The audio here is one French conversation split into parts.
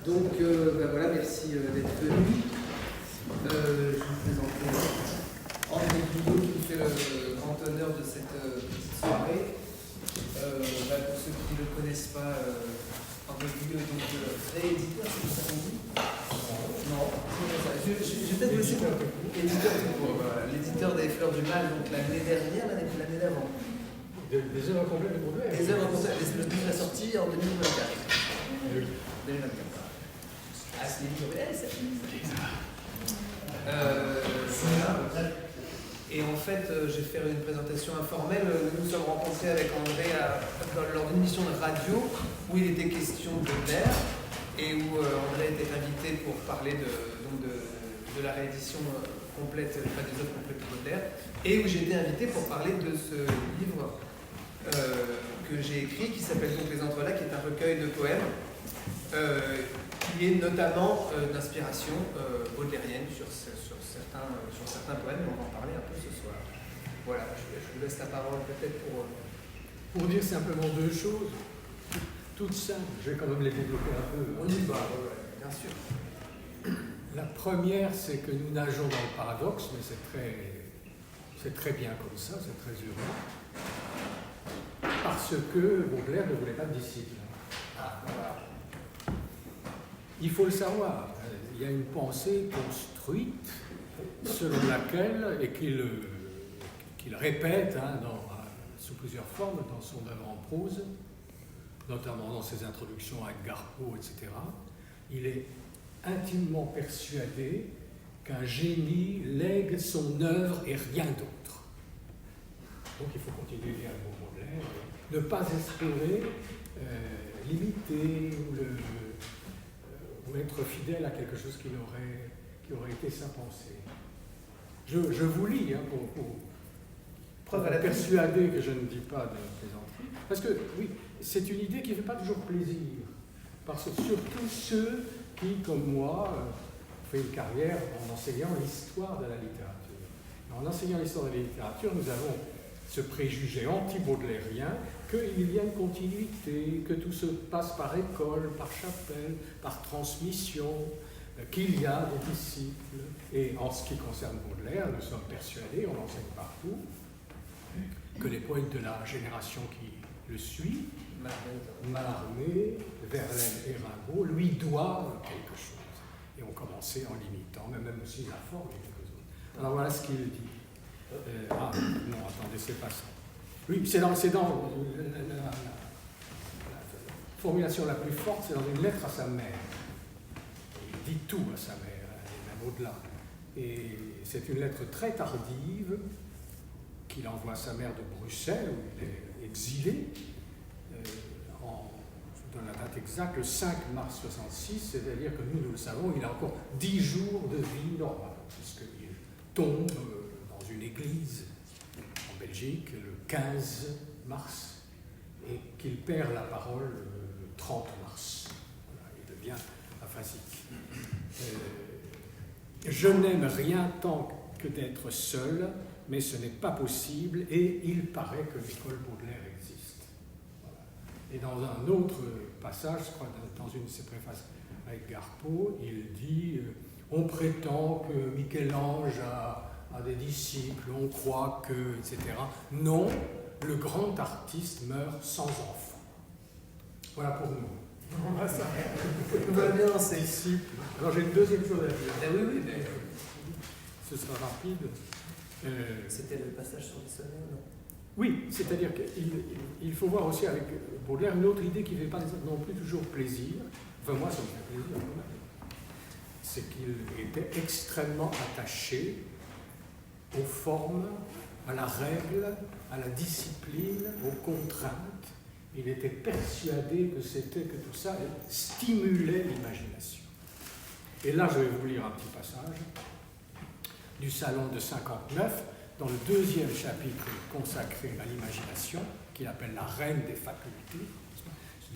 Donc voilà, merci d'être venu. Je vais vous présenter André Guillot qui fait le grand honneur de cette petite soirée. Pour ceux qui ne le connaissent pas, André Guillot est donc rééditeur, c'est ça qu'on dit? Non, je vais peut-être vous laisser l'éditeur des Fleurs du Mal, donc l'année dernière, l'année d'avant. Des œuvres complètes de Baudelaire. Les œuvres complètes, le livre est sorti en 2024. Oui. 2024. Ah, c'est l'éditorial, ça. Et en fait, je vais faire une présentation informelle. Nous nous sommes rencontrés avec André lors d'une émission de radio où il était question de Baudelaire et où André était invité pour parler de la réédition complète, des œuvres complètes de Baudelaire, et où j'ai été invité pour parler de ce livre que j'ai écrit, qui s'appelle donc Les Entrelacs, qui est un recueil de poèmes, qui est notamment d'inspiration baudelairienne sur certains poèmes, et on va en parler un peu ce soir. Voilà, je vous laisse la parole peut-être Pour dire simplement deux choses, toutes simples, je vais quand même les développer un peu. On y va, bien sûr. La première, c'est que nous nageons dans le paradoxe, mais c'est très bien comme ça, c'est très heureux. Parce que Baudelaire ne voulait pas de disciples. Ah, voilà. Il faut le savoir, il y a une pensée construite selon laquelle, et qu'il répète sous plusieurs formes dans son œuvre en prose, notamment dans ses introductions à Edgar Poe, etc., il est intimement persuadé qu'un génie lègue son œuvre et rien d'autre. Donc il faut continuer à lire Baudelaire, ne pas espérer l'imiter ou être fidèle à quelque chose qui aurait été sa pensée. Je vous lis pour persuader que je ne dis pas de plaisanterie. Parce que, oui, c'est une idée qui ne fait pas toujours plaisir. Parce que surtout ceux qui, comme moi, ont fait une carrière en enseignant l'histoire de la littérature. En enseignant l'histoire de la littérature, nous avons ce préjugé anti-baudelairien qu'il y a une continuité, que tout se passe par école, par chapelle, par transmission, qu'il y a des disciples. Et en ce qui concerne Baudelaire, nous sommes persuadés, on l'enseigne partout, que les poètes de la génération qui le suit, Mallarmé, Verlaine et Rimbaud, lui doivent quelque chose. Et ont commencé en l'imitant, mais même aussi la forme et quelques autres. Alors voilà ce qu'il dit. Non, attendez, c'est pas ça. Oui, c'est dans la formulation la plus forte, c'est dans une lettre à sa mère. Il dit tout à sa mère, et même au-delà. Et c'est une lettre très tardive qu'il envoie à sa mère de Bruxelles, où il est exilé. Je donne la date exacte, le 5 mars 66, c'est-à-dire que nous le savons, il a encore 10 jours de vie normale, puisqu'il tombe dans une église en Belgique le 15 mars et qu'il perd la parole le 30 mars. Voilà, il devient aphasique. Je n'aime rien tant que d'être seul, mais ce n'est pas possible et il paraît que l'école Baudelaire existe. Voilà. Et dans un autre passage, je crois dans une de ses préfaces à Edgar Poe, il dit on prétend que Michel-Ange a des disciples, on croit que, etc. Non, le grand artiste meurt sans enfant. Voilà pour nous. On va bien lancer. Disciples. Alors j'ai une deuxième chose à dire. Oui. Ce sera rapide. C'était le passage sur les sonnets, non? Oui, c'est-à-dire qu'il faut voir aussi avec Baudelaire une autre idée qui ne fait pas non plus toujours plaisir. Enfin, moi, ça me fait plaisir quand même. C'est qu'il était extrêmement attaché aux formes, à la règle, à la discipline, aux contraintes. Il était persuadé que tout ça stimulait l'imagination. Et là, je vais vous lire un petit passage du Salon de 59, dans le deuxième chapitre consacré à l'imagination, qu'il appelle la reine des facultés. Ce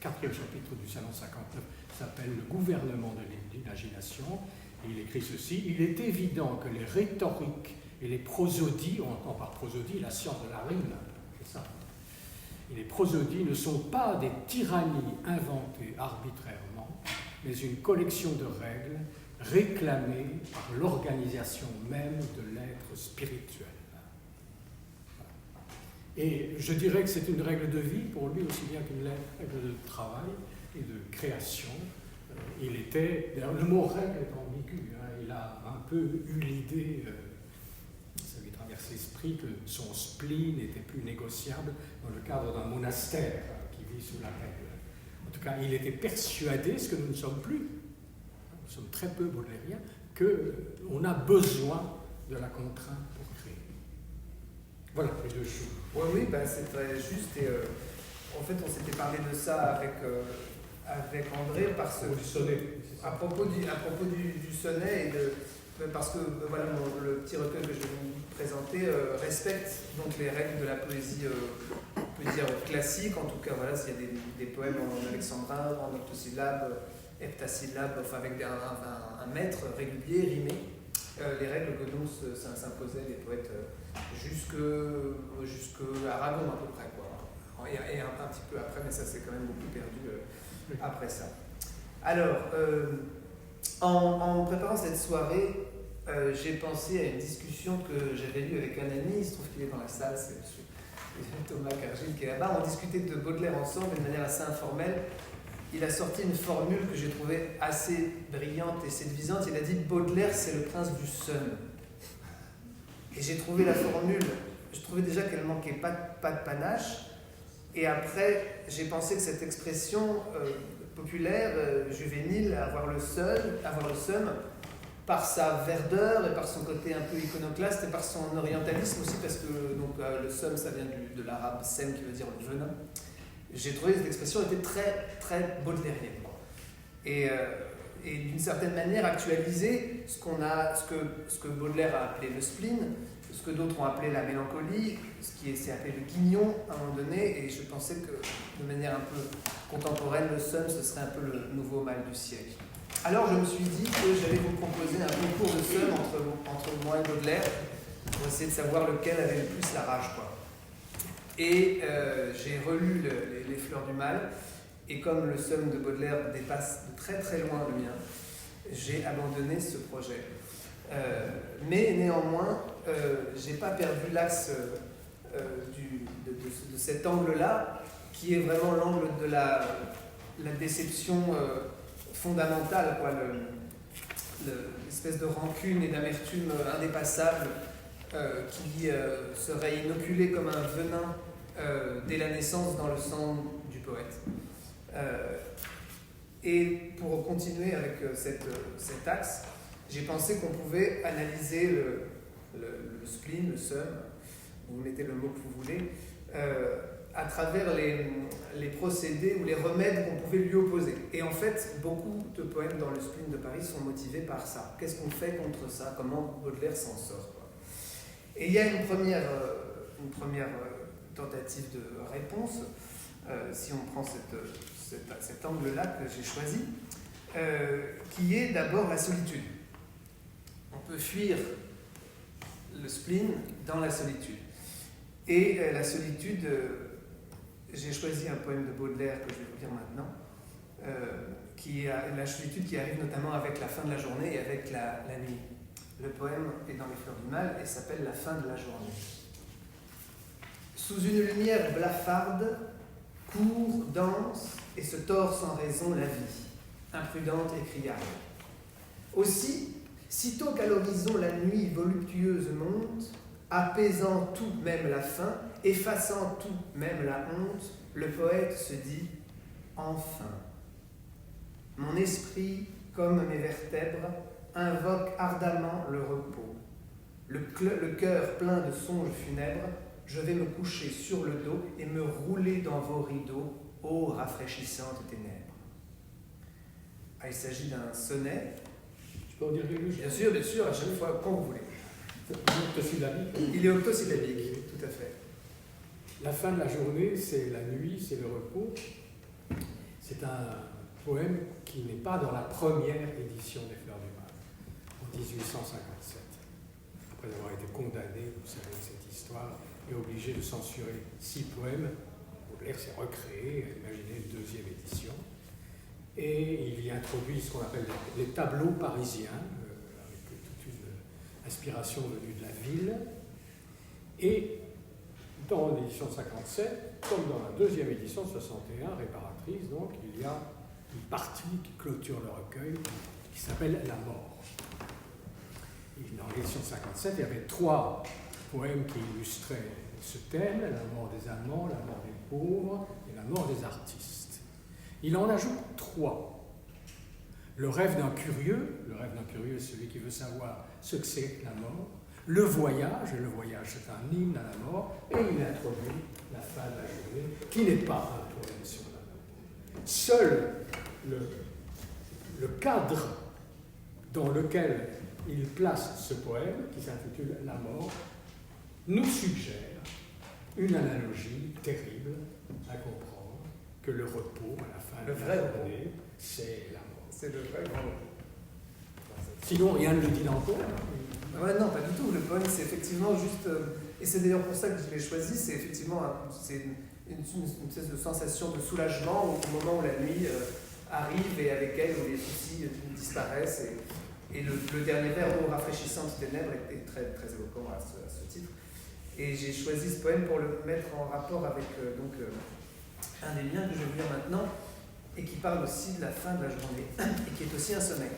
quatrième chapitre du Salon 59 s'appelle le gouvernement de l'imagination. Il écrit ceci: il est évident que les rhétoriques et les prosodies, on entend par prosodie la science de la rime, c'est ça. et les prosodies ne sont pas des tyrannies inventées arbitrairement, mais une collection de règles réclamées par l'organisation même de l'être spirituel. Et je dirais que c'est une règle de vie pour lui aussi bien qu'une règle de travail et de création. Il était, d'ailleurs le mot règle est ambigu, hein, il a un peu eu l'idée, ça lui traverse l'esprit, que son spleen n'était plus négociable dans le cadre d'un monastère qui vit sous la règle. En tout cas, il était persuadé, ce que nous ne sommes plus, nous sommes très peu baudelairiens, qu'on a besoin de la contrainte pour créer. Voilà les deux choses. Oui, ben, c'est très juste. Et en fait, on s'était parlé de ça avec André à propos du sonnet parce que voilà, le petit recueil que je vais vous présenter respecte donc les règles de la poésie, on peut dire classique. En tout cas, voilà, s'il y a des poèmes en alexandrin, en octosyllabes, heptasyllabes, enfin avec un mètre régulier, rimé, les règles que donc s'imposaient les poètes jusque Aragon à peu près, quoi. Et un petit peu après, mais ça s'est quand même beaucoup perdu après ça. Alors, en préparant cette soirée, j'ai pensé à une discussion que j'avais lue avec un ami, il se trouve qu'il est dans la salle, c'est monsieur Thomas Cargil qui est là-bas. On discutait de Baudelaire ensemble d'une manière assez informelle. Il a sorti une formule que j'ai trouvée assez brillante et séduisante. Il a dit « Baudelaire, c'est le prince du sun ». Et j'ai trouvé la formule, je trouvais déjà qu'elle manquait pas de panache. Et après, j'ai pensé que cette expression populaire, juvénile, avoir le seum, par sa verdeur et par son côté un peu iconoclaste et par son orientalisme aussi, parce que donc, le seum, ça vient de l'arabe sem, qui veut dire le venin. J'ai trouvé que cette expression était très, très baudelairienne. Et d'une certaine manière actualiser ce que Baudelaire a appelé le spleen, ce que d'autres ont appelé la mélancolie, ce qui s'est appelé le guignon à un moment donné, et je pensais que de manière un peu contemporaine, le seum, ce serait un peu le nouveau mal du siècle. Alors je me suis dit que j'allais vous proposer un concours de seum entre moi et Baudelaire, pour essayer de savoir lequel avait le plus la rage, quoi. Et j'ai relu les Fleurs du Mal, et comme le seum de Baudelaire dépasse de très très loin le mien, j'ai abandonné ce projet. Mais néanmoins, j'ai pas perdu l'axe de cet angle-là, qui est vraiment l'angle de la déception fondamentale, quoi, l'espèce de rancune et d'amertume indépassable qui serait inoculée comme un venin dès la naissance dans le sang du poète. Et pour continuer avec cet axe, j'ai pensé qu'on pouvait analyser le spleen, le seum, vous mettez le mot que vous voulez, à travers les procédés ou les remèdes qu'on pouvait lui opposer. Et en fait, beaucoup de poèmes dans le spleen de Paris sont motivés par ça. Qu'est-ce qu'on fait contre ça? Comment Baudelaire s'en sort, quoi. Et il y a une première tentative de réponse, si on prend cet angle-là que j'ai choisi, qui est d'abord la solitude. On peut fuir le spleen dans la solitude. Et la solitude, j'ai choisi un poème de Baudelaire que je vais vous lire maintenant, qui est la solitude qui arrive notamment avec la fin de la journée et avec la nuit. Le poème est dans les Fleurs du Mal et s'appelle La fin de la journée. Sous une lumière blafarde, court, danse et se tord sans raison la vie, imprudente et criarde. Aussi, sitôt qu'à l'horizon la nuit voluptueuse monte, apaisant tout, même la faim, effaçant tout, même la honte, le poète se dit « Enfin ». Mon esprit, comme mes vertèbres, invoque ardemment le repos. Le cœur plein de songes funèbres, je vais me coucher sur le dos et me rouler dans vos rideaux, ô rafraîchissantes ténèbres. Ah, il s'agit d'un sonnet. Tu peux en dire quelque chose? Bien sûr, à chaque fois, quand vous voulez. Il est octosyllabique, tout à fait. La fin de la journée, c'est la nuit, c'est le repos. C'est un poème qui n'est pas dans la première édition des Fleurs du Mal, en 1857. Après avoir été condamné, vous savez cette histoire, et obligé de censurer 6 poèmes, Baudelaire s'est recréé, a imaginé une deuxième édition, et il y introduit ce qu'on appelle les tableaux parisiens, avec toute une inspiration venue de la ville. Et dans l'édition 57, comme dans la deuxième édition 61, réparatrice, donc, il y a une partie qui clôture le recueil qui s'appelle La mort. Et dans l'édition 57, il y avait 3 poèmes qui illustraient ce thème, la mort des Allemands, la mort des pauvres et la mort des artistes. Il en ajoute 3. Le rêve d'un curieux est celui qui veut savoir ce que c'est la mort. Le voyage c'est un hymne à la mort, et il introduit la fin de la journée, qui n'est pas un poème sur la mort. Seul le cadre dans lequel il place ce poème, qui s'intitule La mort, nous suggère une analogie terrible à comprendre, que le repos à la fin de la journée, c'est la mort. C'est le vrai grand repos. Sinon, rien ne le dit encore. Ouais, non, pas du tout. Le poème, c'est effectivement juste... et c'est d'ailleurs pour ça que je l'ai choisi, c'est effectivement une espèce de sensation de soulagement au moment où la nuit arrive et avec elle, où les soucis disparaissent. Et le dernier vers, « Ô rafraîchissantes ténèbres », est très, très éloquent à ce titre. Et j'ai choisi ce poème pour le mettre en rapport avec un des liens que je vais vous lire maintenant, et qui parle aussi de la fin de la journée, et qui est aussi un sommeil,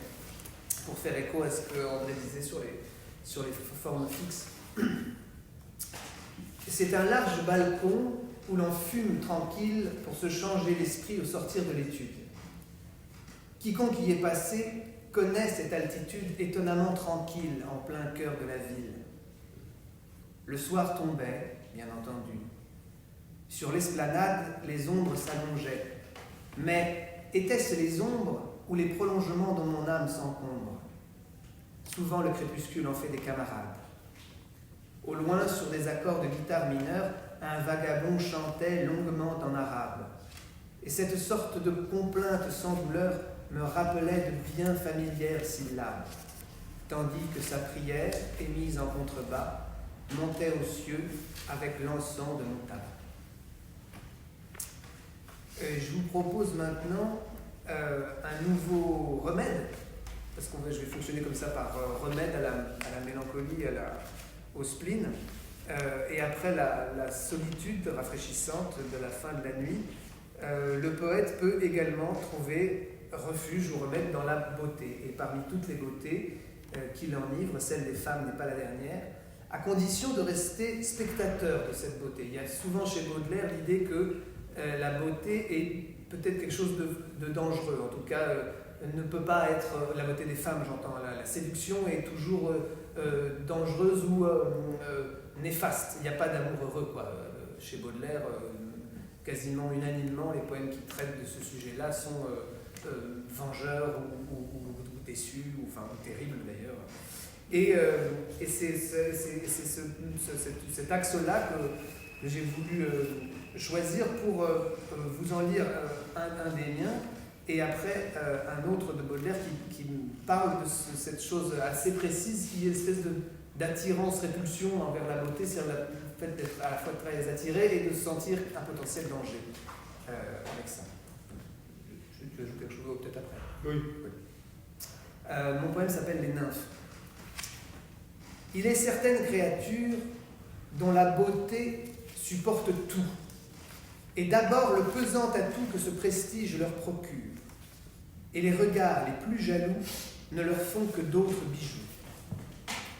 pour faire écho à ce que André disait sur les formes fixes. C'est un large balcon où l'on fume tranquille pour se changer l'esprit au sortir de l'étude. Quiconque y est passé connaît cette altitude étonnamment tranquille en plein cœur de la ville. Le soir tombait, bien entendu. Sur l'esplanade, les ombres s'allongeaient. Mais étaient-ce les ombres ou les prolongements dont mon âme s'encombre? Souvent, le crépuscule en fait des camarades. Au loin, sur des accords de guitare mineure, un vagabond chantait longuement en arabe. Et cette sorte de complainte sans douleur me rappelait de bien familières syllabes, tandis que sa prière, émise en contrebas, montait aux cieux avec l'encens de mon tabac. Je vous propose maintenant un nouveau remède, parce que je vais fonctionner comme ça par remède à la mélancolie, au spleen, et après la solitude rafraîchissante de la fin de la nuit, le poète peut également trouver refuge ou remède dans la beauté. Et parmi toutes les beautés qui l'enivrent, celle des femmes n'est pas la dernière, à condition de rester spectateur de cette beauté. Il y a souvent chez Baudelaire l'idée que la beauté est peut-être quelque chose de dangereux, en tout cas ne peut pas être, la beauté des femmes j'entends, la séduction est toujours dangereuse ou néfaste, il n'y a pas d'amour heureux quoi. Chez Baudelaire, quasiment unanimement, les poèmes qui traitent de ce sujet-là sont vengeurs ou déçus, ou terribles d'ailleurs. Et c'est cet axe-là que j'ai voulu choisir pour vous en lire un des miens, et après un autre de Baudelaire qui parle de cette chose assez précise qui est l'espèce d'attirance-répulsion envers la beauté, c'est-à-dire le fait d'être à la fois très attiré et de sentir un potentiel danger avec ça. Tu ajoutes quelque chose peut-être après? Oui. Mon poème s'appelle Les nymphes. Il est certaines créatures dont la beauté supporte tout, et d'abord le pesant atout que ce prestige leur procure, et les regards les plus jaloux ne leur font que d'autres bijoux.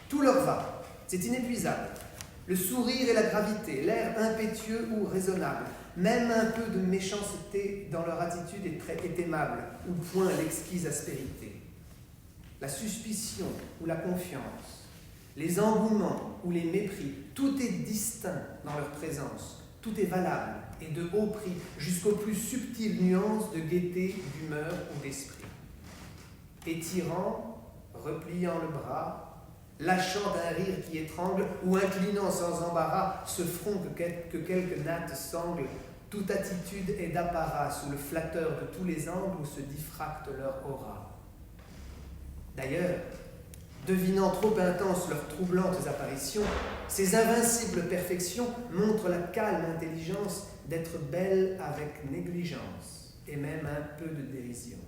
Tout leur va, c'est inépuisable, le sourire et la gravité, l'air impétueux ou raisonnable, même un peu de méchanceté dans leur attitude est aimable, ou point l'exquise aspérité. La suspicion ou la confiance, les engouements ou les mépris, tout est distinct dans leur présence, tout est valable et de haut prix, jusqu'aux plus subtiles nuances de gaieté, d'humeur ou d'esprit. Étirant, repliant le bras, lâchant un rire qui étrangle, ou inclinant sans embarras ce front que quelques nattes sanglent, toute attitude est d'apparat sous le flatteur de tous les angles où se diffracte leur aura. D'ailleurs, devinant trop intenses leurs troublantes apparitions, ces invincibles perfections montrent la calme intelligence d'être belle avec négligence et même un peu de dérision.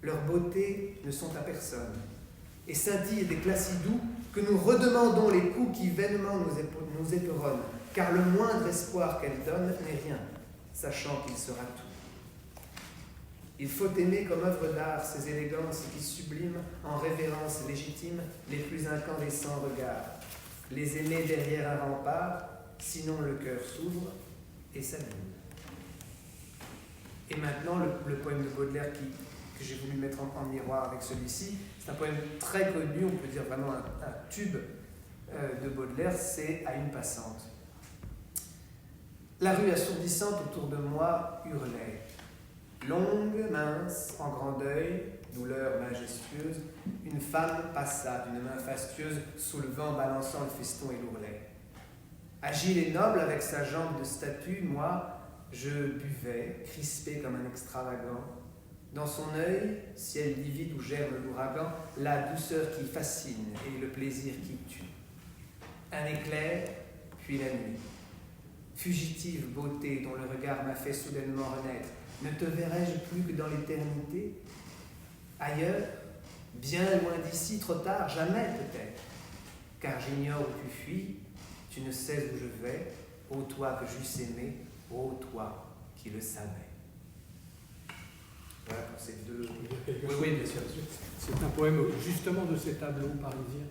Leurs beautés ne sont à personne, et scintillent d'éclats si doux que nous redemandons les coups qui vainement nous éperonnent, car le moindre espoir qu'elles donnent n'est rien, sachant qu'il sera tout. Il faut aimer comme œuvre d'art ces élégances qui subliment en révérence légitime les plus incandescents regards, les aimer derrière un rempart, sinon le cœur s'ouvre et s'allume. Et maintenant, le poème de Baudelaire que j'ai voulu mettre en miroir avec celui-ci, c'est un poème très connu, on peut dire vraiment un tube de Baudelaire, c'est « À une passante ». La rue assourdissante autour de moi hurlait. Longue, mince, en grand deuil, douleur majestueuse, une femme passa d'une main fastueuse, soulevant, balançant le feston et l'ourlet. Agile et noble avec sa jambe de statue, moi, je buvais, crispé comme un extravagant. Dans son œil, ciel livide où germe l'ouragan, la douceur qui fascine et le plaisir qui tue. Un éclair, puis la nuit. Fugitive beauté dont le regard m'a fait soudainement renaître, ne te verrai-je plus que dans l'éternité? Ailleurs, bien loin d'ici, trop tard, jamais peut-être. Car j'ignore où tu fuis, tu ne sais où je vais, ô toi que j'eusse aimé, ô toi qui le savais. Voilà pour ces deux. Oui, bien sûr. C'est un poème justement de ces tableaux parisiens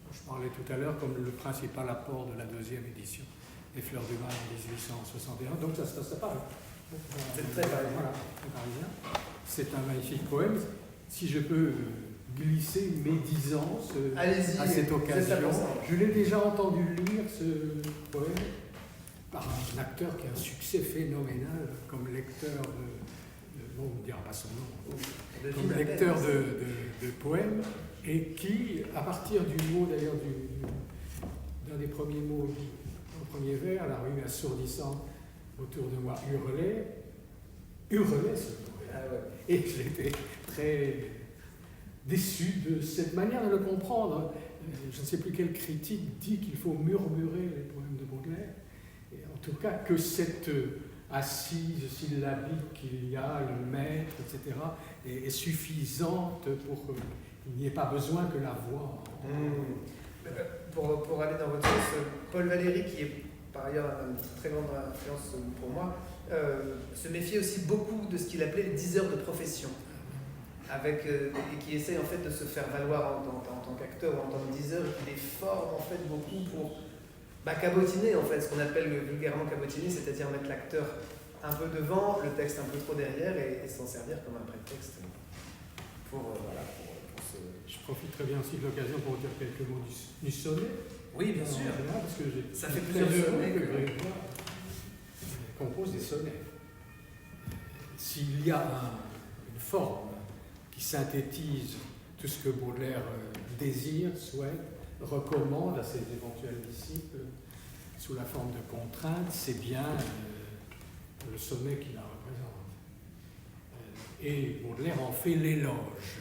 dont je parlais tout à l'heure comme le principal apport de la deuxième édition des Fleurs du Mal en 1861. Donc ça parle. C'est très parisien. Voilà, très parisien. C'est un magnifique poème. Si je peux glisser une médisance à cette occasion. Je l'ai déjà entendu lire, ce poème, par un acteur qui a un succès phénoménal comme lecteur on ne dira pas son nom, comme lecteur de poèmes, et qui, à partir du mot d'ailleurs, d'un des premiers mots, au premier vers, la rue assourdissante autour de moi hurlait ce poème. Ah ouais. Et j'étais très déçu de cette manière de le comprendre. Je ne sais plus quel critique dit qu'il faut murmurer les poèmes de Baudelaire, et en tout cas que cette assise syllabique qu'il y a, le maître, etc., est suffisante pour qu'il n'y ait pas besoin que la voix. Pour aller dans votre sens, Paul Valéry, qui est par ailleurs une très grande influence pour moi, se méfiait aussi beaucoup de ce qu'il appelait les diseurs de profession, et qui essaye en fait de se faire valoir en tant qu'acteur ou en tant que diseur, et qui les forme en fait beaucoup pour cabotiner, en fait, ce qu'on appelle vulgairement cabotiner, c'est-à-dire mettre l'acteur un peu devant, le texte un peu trop derrière, et s'en servir comme un prétexte pour ce... Je profiterai bien aussi de l'occasion pour dire quelques mots du sonnet. Oui, bien sûr. Parce que ça fait plusieurs sonnets que Grégoire compose des sonnets. S'il y a une forme qui synthétise tout ce que Baudelaire désire, souhaite, recommande à ses éventuels disciples sous la forme de contrainte, c'est bien le sonnet qui la représente. Et Baudelaire en fait l'éloge.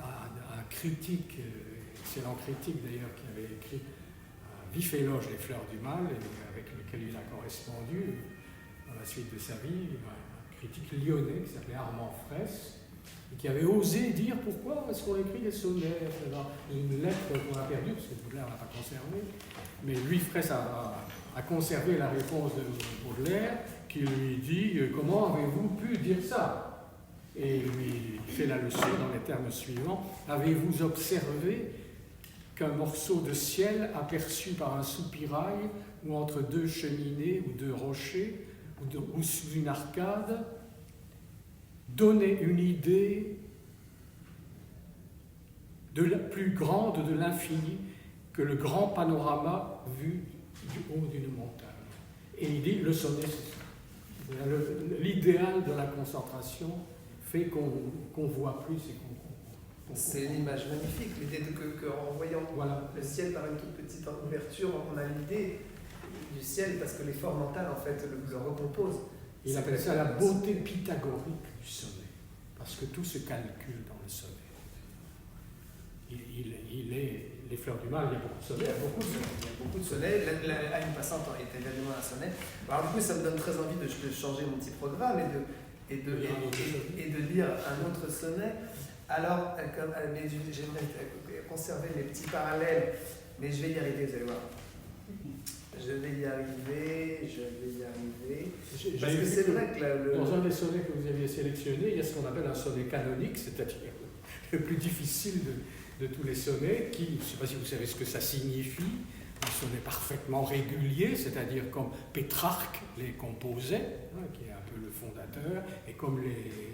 Un critique, excellent critique d'ailleurs, qui avait écrit un vif éloge des Fleurs du Mal, et avec lequel il a correspondu dans la suite de sa vie, un critique lyonnais qui s'appelait Armand Fraisse, et qui avait osé dire pourquoi est-ce qu'on écrit des sonnets, une lettre qu'on a perdue, parce que Baudelaire n'a pas conservé, mais lui, Fraisse, a conservé la réponse de Baudelaire, qui lui dit « Comment avez-vous pu dire ça ?» Et il lui fait la leçon dans les termes suivants. « Avez-vous observé qu'un morceau de ciel aperçu par un soupirail, ou entre deux cheminées, ou deux rochers, ou sous une arcade, donnait une idée de la plus grande de l'infini que le grand panorama vu du haut d'une montagne. » Et il dit, le sonnet, c'est ça. L'idéal de la concentration fait qu'on voit plus et qu'on c'est une image magnifique, l'idée qu'en voyant le ciel par une toute petite ouverture, on a l'idée du ciel parce que l'effort mental, en fait, le recompose. Il appelle ça la beauté pythagorique du sonnet, parce que tout se calcule dans le sonnet. il est les fleurs du mal, il y a beaucoup de sonnets. Il y a beaucoup de sonnets. À une passante est également un sonnet. Alors du coup, ça me donne très envie de changer mon petit programme et de lire un autre sonnet. Alors, j'aimerais conserver mes petits parallèles, mais je vais y arriver, vous allez voir. Je vais y arriver. Parce que c'est vrai que dans un des sonnets que vous aviez sélectionné, il y a ce qu'on appelle un sonnet canonique, c'est-à-dire le plus difficile de tous les sonnets, qui, je ne sais pas si vous savez ce que ça signifie, un sonnet parfaitement régulier, c'est-à-dire comme Pétrarque les composait, qui est un peu le fondateur, et comme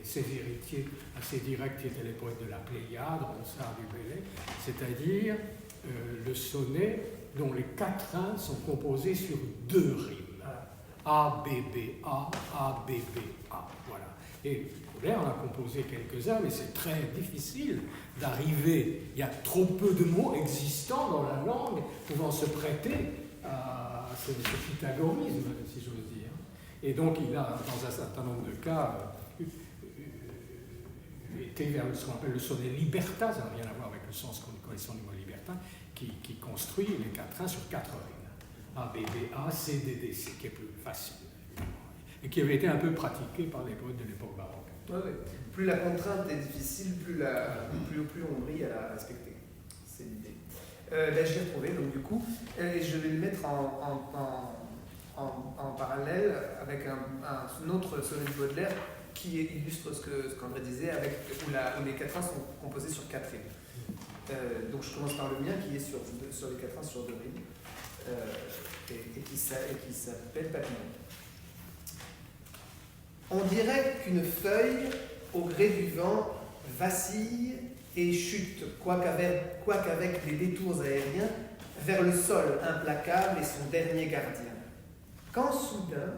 ses héritiers assez directs qui étaient les poètes de la Pléiade, Ronsard du Bellay, c'est-à-dire le sonnet dont les quatrains sont composés sur 2 rimes. A, B, B, A, B, B, A. Voilà. Et Baudelaire en a composé quelques-uns, mais c'est très difficile d'arriver. Il y a trop peu de mots existants dans la langue pouvant se prêter à ce pythagorisme, si j'ose dire. Et donc il a, dans un certain nombre de cas, été vers ce qu'on appelle le sonnet libertin, ça n'a rien à voir avec le sens qu'on connaît du mot libertin, qui construit les quatrains sur 4 rimes. A, B, B, A, C, D, D, C, qui est plus facile, évidemment, et qui avait été un peu pratiqué par les poètes de l'époque baroque. Oui. Plus la contrainte est difficile, plus on brille à la respecter. C'est l'idée. Là, je l'ai retrouvé, donc du coup, je vais le mettre en parallèle avec un autre sonnet de Baudelaire qui illustre ce qu'André disait, où les quatrains sont composés sur 4 rimes. Donc je commence par le mien qui est sur les quatrains sur 2 rimes. Et qui s'appelle Papillon. On dirait qu'une feuille, au gré du vent, vacille et chute, quoiqu'avec des détours aériens, vers le sol implacable et son dernier gardien. Quand soudain,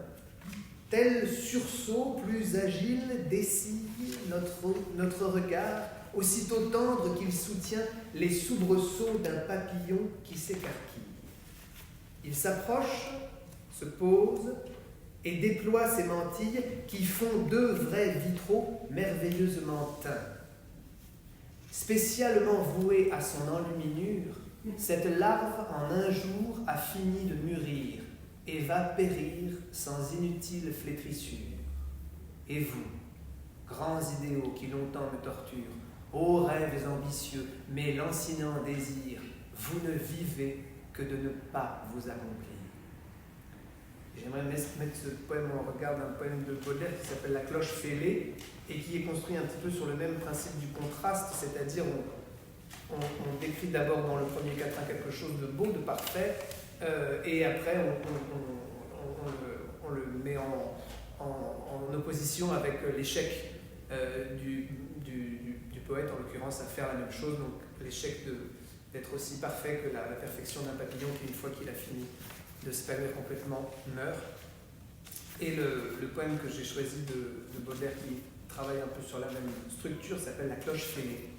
tel sursaut plus agile dessille notre regard, aussitôt tendre qu'il soutient les soubresauts d'un papillon qui s'écarquille. Il s'approche, se pose et déploie ses mantilles qui font 2 vrais vitraux merveilleusement teints. Spécialement vouée à son enluminure, cette larve en un jour a fini de mûrir et va périr sans inutile flétrissure. Et vous, grands idéaux qui longtemps me torturent, ô rêves ambitieux, mais lancinant désir, vous ne vivez que de ne pas vous accomplir. J'aimerais mettre ce poème en regard d'un poème de Baudelaire qui s'appelle La cloche fêlée et qui est construit un petit peu sur le même principe du contraste, c'est-à-dire on décrit d'abord dans le premier quatrain quelque chose de beau, de parfait, et après on le met en opposition avec l'échec du poète, en l'occurrence, à faire la même chose, donc l'échec d'être aussi parfait que la perfection d'un papillon qui, une fois qu'il a fini de s'épanouir complètement, meurt. Et le poème que j'ai choisi de Baudelaire, qui travaille un peu sur la même structure, s'appelle La cloche fêlée.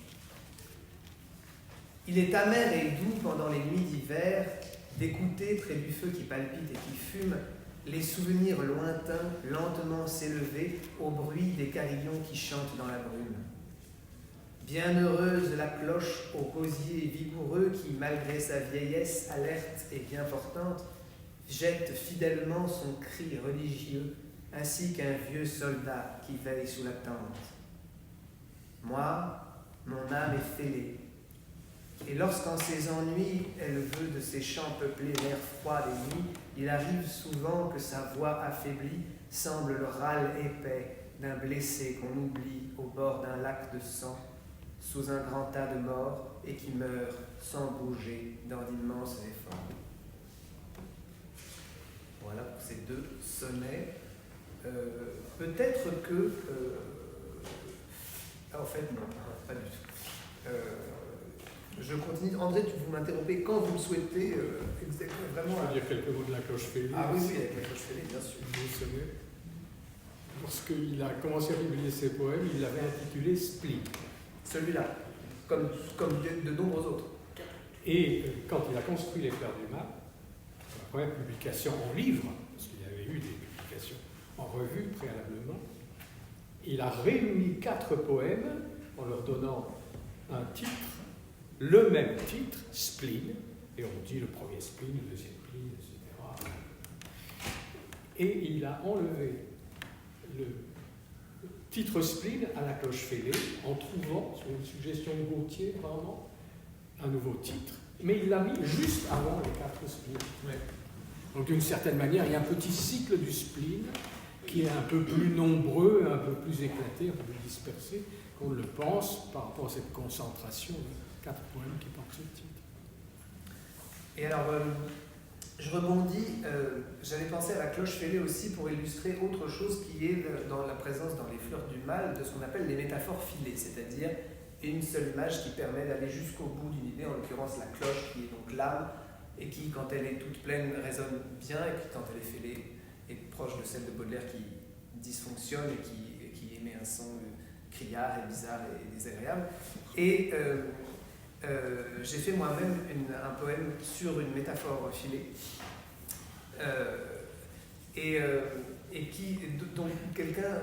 Il est amer et doux pendant les nuits d'hiver d'écouter près du feu qui palpite et qui fume les souvenirs lointains lentement s'élever au bruit des carillons qui chantent dans la brume. Bienheureuse la cloche au gosier vigoureux qui, malgré sa vieillesse alerte et bien portante, jette fidèlement son cri religieux, ainsi qu'un vieux soldat qui veille sous la tente. Moi, mon âme est fêlée, et lorsqu'en ses ennuis, elle veut de ses champs peuplés l'air froid des nuits, il arrive souvent que sa voix affaiblie semble le râle épais d'un blessé qu'on oublie au bord d'un lac de sang, sous un grand tas de morts, et qui meurt sans bouger dans d'immenses efforts. Voilà pour ces 2 sonnets. Peut-être que... en fait, non, pas du tout. Je continue. André, vous m'interrompez quand vous le souhaitez, exactement, vraiment. Je peux dire quelques mots de La cloche fêlée. Ah oui, avec La cloche fêlée, bien sûr. Vous savez, lorsqu'il a commencé à publier ses poèmes, il l'avait intitulé Spleen. Celui-là, comme de nombreux autres. Et quand il a construit Les Fleurs du Mal, la première publication en livre, parce qu'il y avait eu des publications en revue préalablement, il a réuni 4 poèmes en leur donnant un titre le même titre, Spleen, et on dit le premier spleen, le deuxième spleen, etc. Et il a enlevé le titre spleen à la cloche fêlée en trouvant, sur une suggestion de Gautier, vraiment, un nouveau titre, mais il l'a mis juste avant les 4 spleens. Ouais. Donc d'une certaine manière, il y a un petit cycle du spleen qui est un peu plus nombreux, un peu plus éclaté, un peu plus dispersé qu'on ne le pense par rapport à cette concentration de 4 poèmes qui portent ce titre. Et alors, je rebondis, j'avais pensé à la cloche fêlée aussi pour illustrer autre chose qui est dans la présence dans les fleurs du mal de ce qu'on appelle les métaphores filées, c'est-à-dire une seule image qui permet d'aller jusqu'au bout d'une idée, en l'occurrence la cloche qui est donc l'âme et qui, quand elle est toute pleine, résonne bien et qui, quand elle est fêlée, est proche de celle de Baudelaire qui dysfonctionne et qui émet un son criard et bizarre et désagréable. Et j'ai fait moi-même un poème sur une métaphore filée dont quelqu'un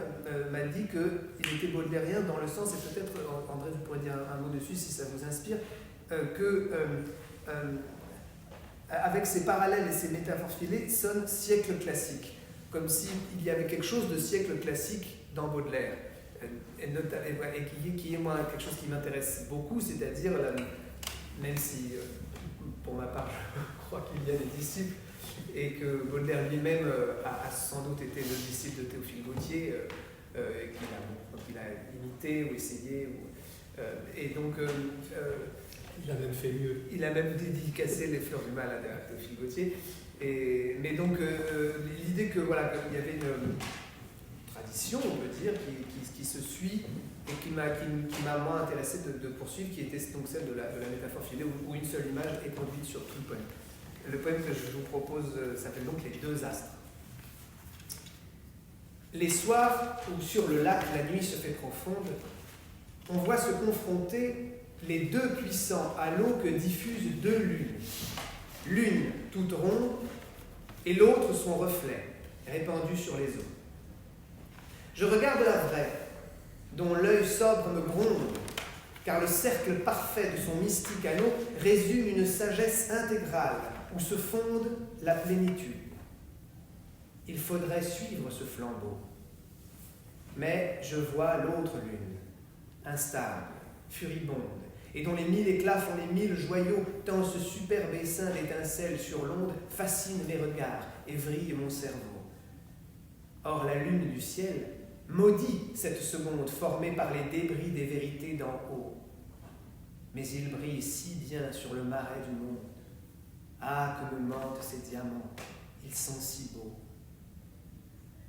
m'a dit qu'il était baudelairien dans le sens, et peut-être André vous pourrez dire un mot dessus si ça vous inspire, avec ces parallèles et ces métaphores filées sonne siècle classique, comme s'il y avait quelque chose de siècle classique dans Baudelaire. Et qui est moi quelque chose qui m'intéresse beaucoup, c'est-à-dire, même si pour ma part je crois qu'il y a des disciples et que Baudelaire lui-même a sans doute été le disciple de Théophile Gautier et qu'il a imité ou essayé et donc il a même fait mieux. Il a même dédicacé les fleurs du mal à Théophile Gautier. Mais donc l'idée que voilà qu'il y avait une tradition, on peut dire, qui se suit et qui m'a moins intéressé de poursuivre, qui était donc celle de la métaphore filée, où une seule image est conduite sur tout le poème. Le poème que je vous propose s'appelle donc Les 2 astres. Les soirs où sur le lac la nuit se fait profonde, on voit se confronter les 2 puissants halos que diffusent 2 lunes. L'une toute ronde et l'autre son reflet, répandu sur les eaux. Je regarde la vraie, dont l'œil sobre me gronde, car le cercle parfait de son mystique anneau résume une sagesse intégrale où se fonde la plénitude. Il faudrait suivre ce flambeau. Mais je vois l'autre lune, instable, furibonde, et dont les 1000 éclats font les 1000 joyaux, tant ce superbe essaim d'étincelles sur l'onde fascine mes regards et vrille mon cerveau. Or la lune du ciel maudit cette seconde formée par les débris des vérités d'en haut. Mais il brille si bien sur le marais du monde. Ah, que me mentent ces diamants, ils sont si beaux.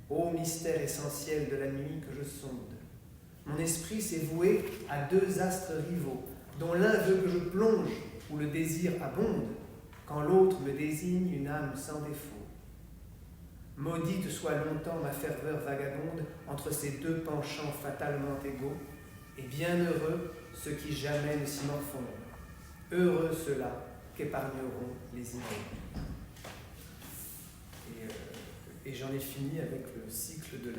Ô mystère essentiel de la nuit que je sonde, mon esprit s'est voué à 2 astres rivaux, dont l'un veut que je plonge où le désir abonde, quand l'autre me désigne une âme sans défaut. Maudite soit longtemps ma ferveur vagabonde entre ces 2 penchants fatalement égaux, et bienheureux ceux qui jamais ne s'y morfondent. Heureux ceux-là qu'épargneront les ignorants. Et j'en ai fini avec le cycle de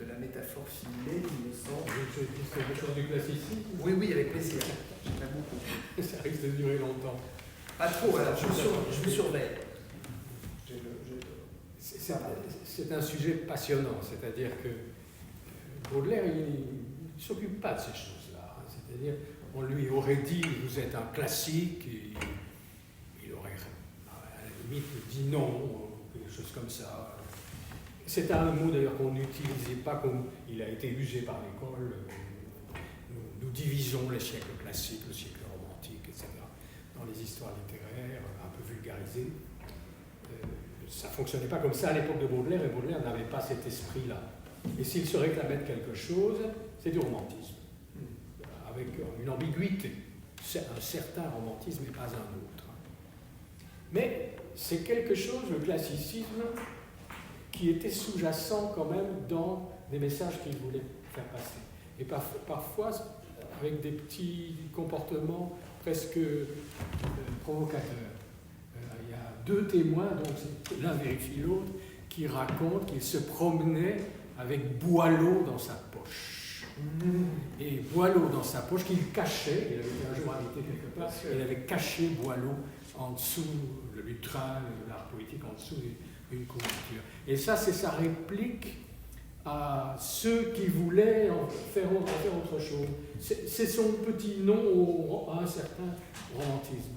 la métaphore filée, il me semble. C'est quelque chose du classicisme? Oui, avec plaisir. J'aime beaucoup. Ça risque de durer longtemps. Pas trop, alors je vous surveille. C'est un sujet passionnant, c'est-à-dire que Baudelaire, il ne s'occupe pas de ces choses-là. C'est-à-dire, on lui aurait dit, vous êtes un classique, et il aurait, à la limite, dit non, quelque chose comme ça. C'est un mot d'ailleurs qu'on n'utilisait pas, comme il a été usé par l'école. Nous divisons les siècles classiques, le siècle romantique, etc. dans les histoires littéraires, un peu vulgarisées. Ça ne fonctionnait pas comme ça à l'époque de Baudelaire, et Baudelaire n'avait pas cet esprit-là. Et s'il se réclamait de quelque chose, c'est du romantisme, avec une ambiguïté. C'est un certain romantisme et pas un autre. Mais c'est quelque chose, le classicisme, qui était sous-jacent quand même dans des messages qu'il voulait faire passer. Et parfois, avec des petits comportements presque provocateurs. Il y a 2 témoins, donc l'un vérifie l'autre, qui racontent qu'il se promenait avec Boileau dans sa poche. Et Boileau dans sa poche, qu'il cachait, il avait été un jour invité quelque part, il avait caché Boileau en dessous, le lutrin, l'art poétique en dessous d'une couverture. Et ça, c'est sa réplique à ceux qui voulaient en faire autre chose. C'est son petit nom à un certain romantisme.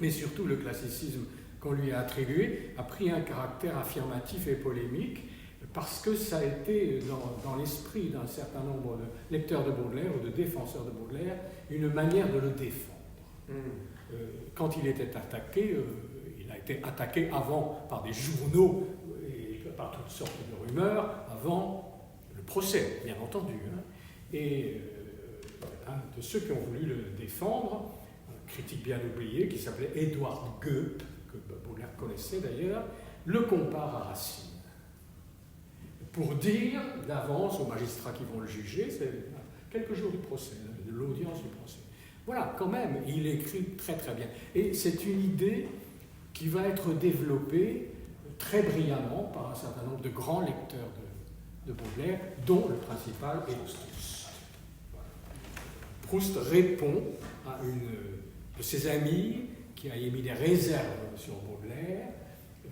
Mais surtout, le classicisme qu'on lui a attribué a pris un caractère affirmatif et polémique parce que ça a été, dans l'esprit d'un certain nombre de lecteurs de Baudelaire ou de défenseurs de Baudelaire, une manière de le défendre. Quand il était attaqué, il a été attaqué avant par des journaux et par toutes sortes de rumeurs, avant le procès, bien entendu. Et un de ceux qui ont voulu le défendre, un critique bien oublié, qui s'appelait Édouard Goep, que Baudelaire connaissait d'ailleurs, le compare à Racine. Pour dire d'avance aux magistrats qui vont le juger, c'est quelques jours du procès, de l'audience du procès. Voilà, quand même, il écrit très très bien. Et c'est une idée qui va être développée très brillamment par un certain nombre de grands lecteurs de Baudelaire, dont le principal est Proust. Voilà. Proust répond à une de ses amies qui a émis des réserves sur Baudelaire.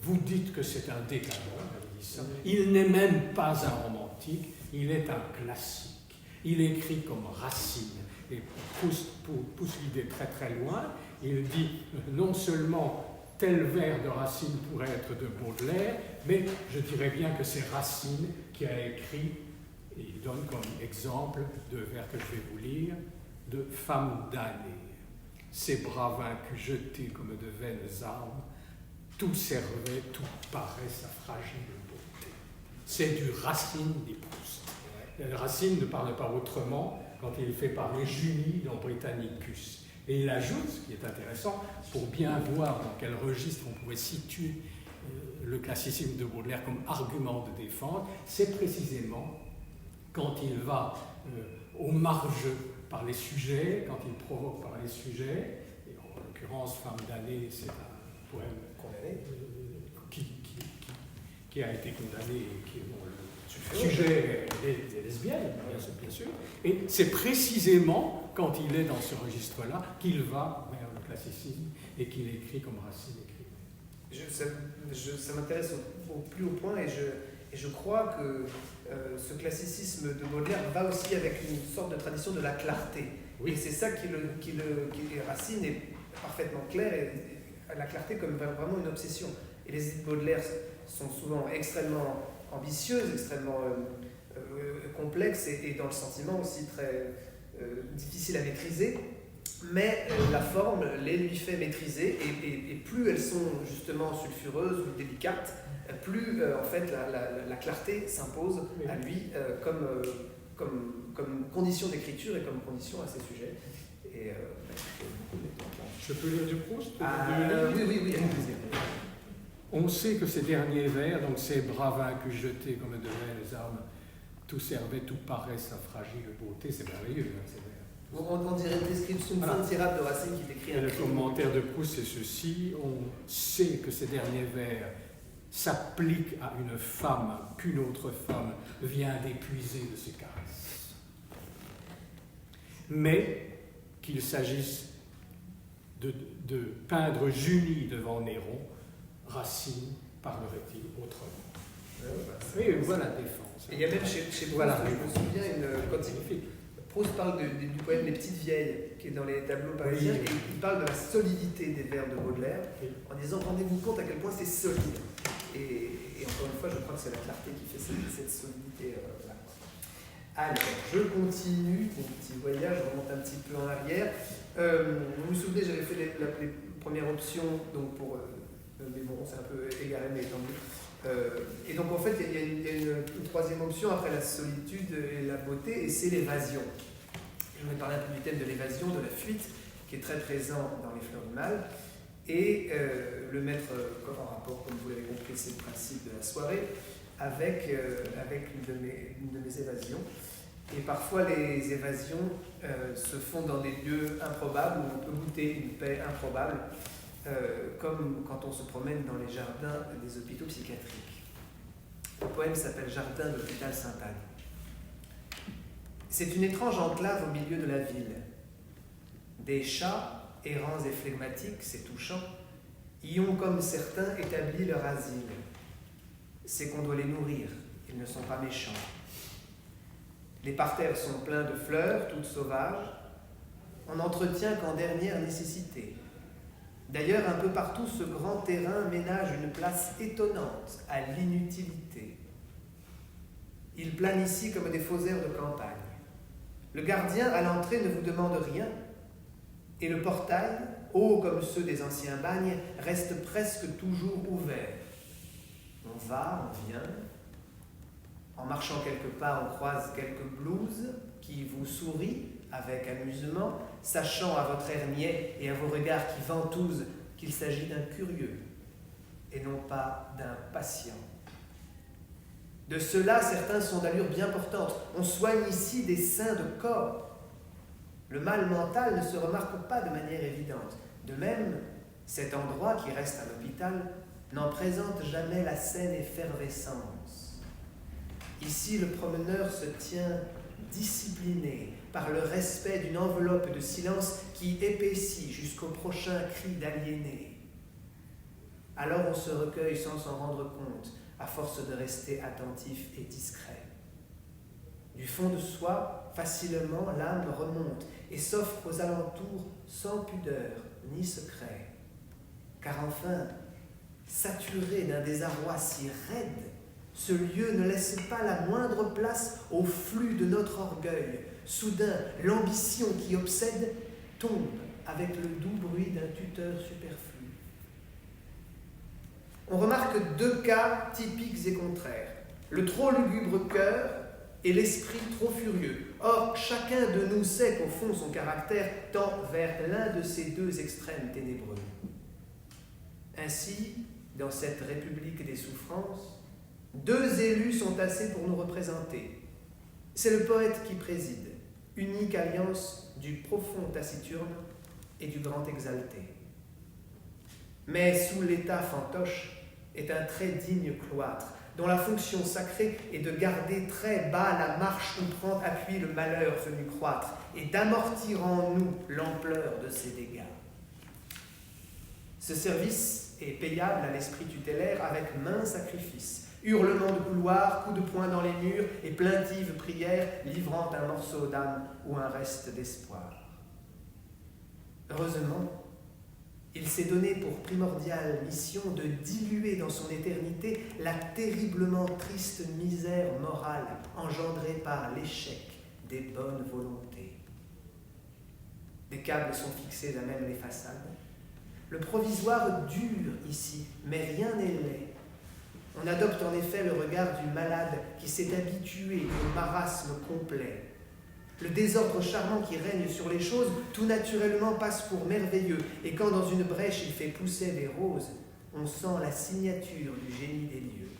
Vous dites que c'est un décadent, elle dit ça. Il n'est même pas un romantique, il est un classique. Il écrit comme Racine. Et Proust pousse l'idée très très loin. Il dit non seulement tel vers de Racine pourrait être de Baudelaire, mais je dirais bien que c'est Racine qui a écrit, et il donne comme exemple deux vers que je vais vous lire, de Femme damnée. Ses bras vaincus jetés comme de vaines armes, tout servait, tout paraît sa fragile beauté. C'est du Racine dit Proust. Racine ne parle pas autrement quand il fait parler Junie dans Britannicus. Et il ajoute, ce qui est intéressant, pour bien voir dans quel registre on pouvait situer le classicisme de Baudelaire comme argument de défense, c'est précisément quand il va aux marges par les sujets, quand il provoque par les sujets, et en l'occurrence Femme damnée, c'est un poème condamné, qui a été condamné et qui est le sujet des lesbiennes, bien sûr. Et c'est précisément quand il est dans ce registre-là qu'il va vers le classicisme et qu'il écrit comme Racine écrit. Ça m'intéresse au plus haut point et je crois que ce classicisme de Baudelaire va aussi avec une sorte de tradition de la clarté. Oui. Et c'est ça qui Racine est parfaitement clair et la clarté comme vraiment une obsession. Et les idées de Baudelaire sont souvent extrêmement ambitieuses, extrêmement complexes et dans le sentiment aussi très difficile à maîtriser. Mais la forme les lui fait maîtriser et plus elles sont justement sulfureuses ou délicates, plus en fait la clarté s'impose à lui comme condition d'écriture et comme condition à ses sujets. Et, je peux lire du Proust? Oui, avec plaisir. On sait que ces derniers vers, donc ces bras vaincus jetés comme de vaines armes, tout servait, tout paraît sa fragile beauté, c'est merveilleux, ces vers. On dirait une description de fin de tirade de Racine qui décrit un le commentaire de Proust, c'est ceci. On sait que ces derniers vers s'appliquent à une femme qu'une autre femme vient d'épuiser de ses caresses. Mais qu'il s'agisse de peindre Junie devant Néron, Racine parlerait-il autrement. Oui, voilà la défense. Et il y a même chez Proust, voilà, je me souviens, quand Proust parle du poème Les Petites Vieilles, qui est dans les tableaux parisiens, et il parle de la solidité des vers de Baudelaire, en disant rendez-vous compte à quel point c'est solide. Et encore une fois, je crois que c'est la clarté qui fait cette solidité-là. Alors, je continue mon petit voyage, je remonte un petit peu en arrière. Vous vous souvenez, j'avais fait les premières options, donc pour, mais bon, c'est un peu égaré, mais tant mieux. Et donc en fait, il y a une troisième option après la solitude et la beauté, et c'est l'évasion. Je vais parler un peu du thème de l'évasion, de la fuite, qui est très présent dans Les Fleurs du Mal, et le mettre en rapport, comme vous l'avez compris, c'est le principe de la soirée, avec une de mes évasions. Et parfois, les évasions se font dans des lieux improbables où on peut goûter une paix improbable, comme quand on se promène dans les jardins des hôpitaux psychiatriques. Le poème s'appelle Jardin d'hôpital Sainte-Anne. C'est une étrange enclave au milieu de la ville. Des chats, errants et flegmatiques, c'est touchant, y ont comme certains établi leur asile. C'est qu'on doit les nourrir, ils ne sont pas méchants. Les parterres sont pleins de fleurs, toutes sauvages. On n'entretient qu'en dernière nécessité. D'ailleurs, un peu partout, ce grand terrain ménage une place étonnante à l'inutilité. Il plane ici comme des faux airs de campagne. Le gardien à l'entrée ne vous demande rien, et le portail, haut comme ceux des anciens bagnes, reste presque toujours ouvert. On va, on vient. En marchant quelque part, on croise quelques blouses qui vous sourient avec amusement, sachant à votre air niais et à vos regards qui ventousent qu'il s'agit d'un curieux et non pas d'un patient. De ceux-là, certains sont d'allure bien portante. On soigne ici des saints de corps. Le mal mental ne se remarque pas de manière évidente. De même, cet endroit qui reste à l'hôpital n'en présente jamais la saine effervescence. Ici, le promeneur se tient discipliné par le respect d'une enveloppe de silence qui épaissit jusqu'au prochain cri d'aliéné. Alors on se recueille sans s'en rendre compte, à force de rester attentif et discret. Du fond de soi, facilement, l'âme remonte et s'offre aux alentours sans pudeur ni secret. Car enfin, saturé d'un désarroi si raide, ce lieu ne laisse pas la moindre place au flux de notre orgueil. Soudain, l'ambition qui obsède tombe avec le doux bruit d'un tuteur superflu. On remarque deux cas typiques et contraires. Le trop lugubre cœur et l'esprit trop furieux. Or, chacun de nous sait qu'au fond, son caractère tend vers l'un de ces deux extrêmes ténébreux. Ainsi, dans cette république des souffrances, deux élus sont assez pour nous représenter. C'est le poète qui préside, unique alliance du profond taciturne et du grand exalté. Mais sous l'état fantoche est un très digne cloître, dont la fonction sacrée est de garder très bas la marche où prend appui le malheur venu croître et d'amortir en nous l'ampleur de ses dégâts. Ce service est payable à l'esprit tutélaire avec maint sacrifice, hurlements de couloir, coups de poing dans les murs et plaintives prières livrant un morceau d'âme ou un reste d'espoir. Heureusement, il s'est donné pour primordiale mission de diluer dans son éternité la terriblement triste misère morale engendrée par l'échec des bonnes volontés. Des câbles sont fixés à même les façades. Le provisoire dure ici, mais rien n'est laid. On adopte en effet le regard du malade qui s'est habitué au marasme complet. Le désordre charmant qui règne sur les choses, tout naturellement passe pour merveilleux, et quand dans une brèche il fait pousser des roses, on sent la signature du génie des lieux.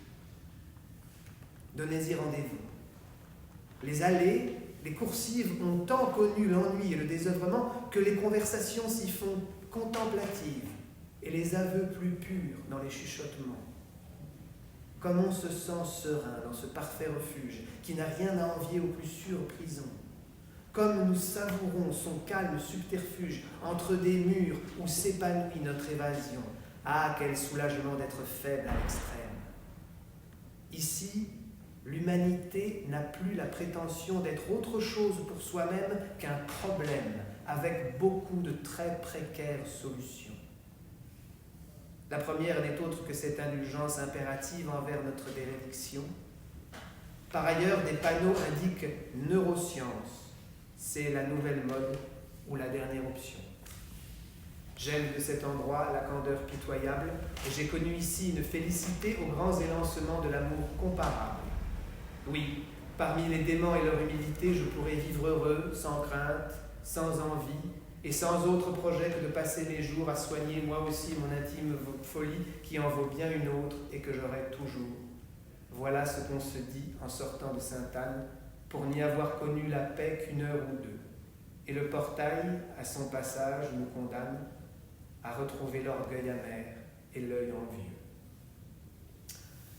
Donnez-y rendez-vous. Les allées, les coursives ont tant connu l'ennui et le désœuvrement que les conversations s'y font contemplatives et les aveux plus purs dans les chuchotements. Comme on se sent serein dans ce parfait refuge qui n'a rien à envier aux plus sûres prisons. Comme nous savourons son calme subterfuge entre des murs où s'épanouit notre évasion. Ah, quel soulagement d'être faible à l'extrême. Ici, l'humanité n'a plus la prétention d'être autre chose pour soi-même qu'un problème avec beaucoup de très précaires solutions. La première n'est autre que cette indulgence impérative envers notre dérédiction. Par ailleurs, des panneaux indiquent neurosciences. C'est la nouvelle mode ou la dernière option. J'aime de cet endroit la candeur pitoyable et j'ai connu ici une félicité aux grands élancements de l'amour comparable. Oui, parmi les démons et leur humilité, je pourrais vivre heureux, sans crainte, sans envie et sans autre projet que de passer mes jours à soigner moi aussi mon intime folie qui en vaut bien une autre et que j'aurai toujours. Voilà ce qu'on se dit en sortant de Sainte-Anne, pour n'y avoir connu la paix qu'une heure ou deux. Et le portail, à son passage, nous condamne à retrouver l'orgueil amer et l'œil envieux.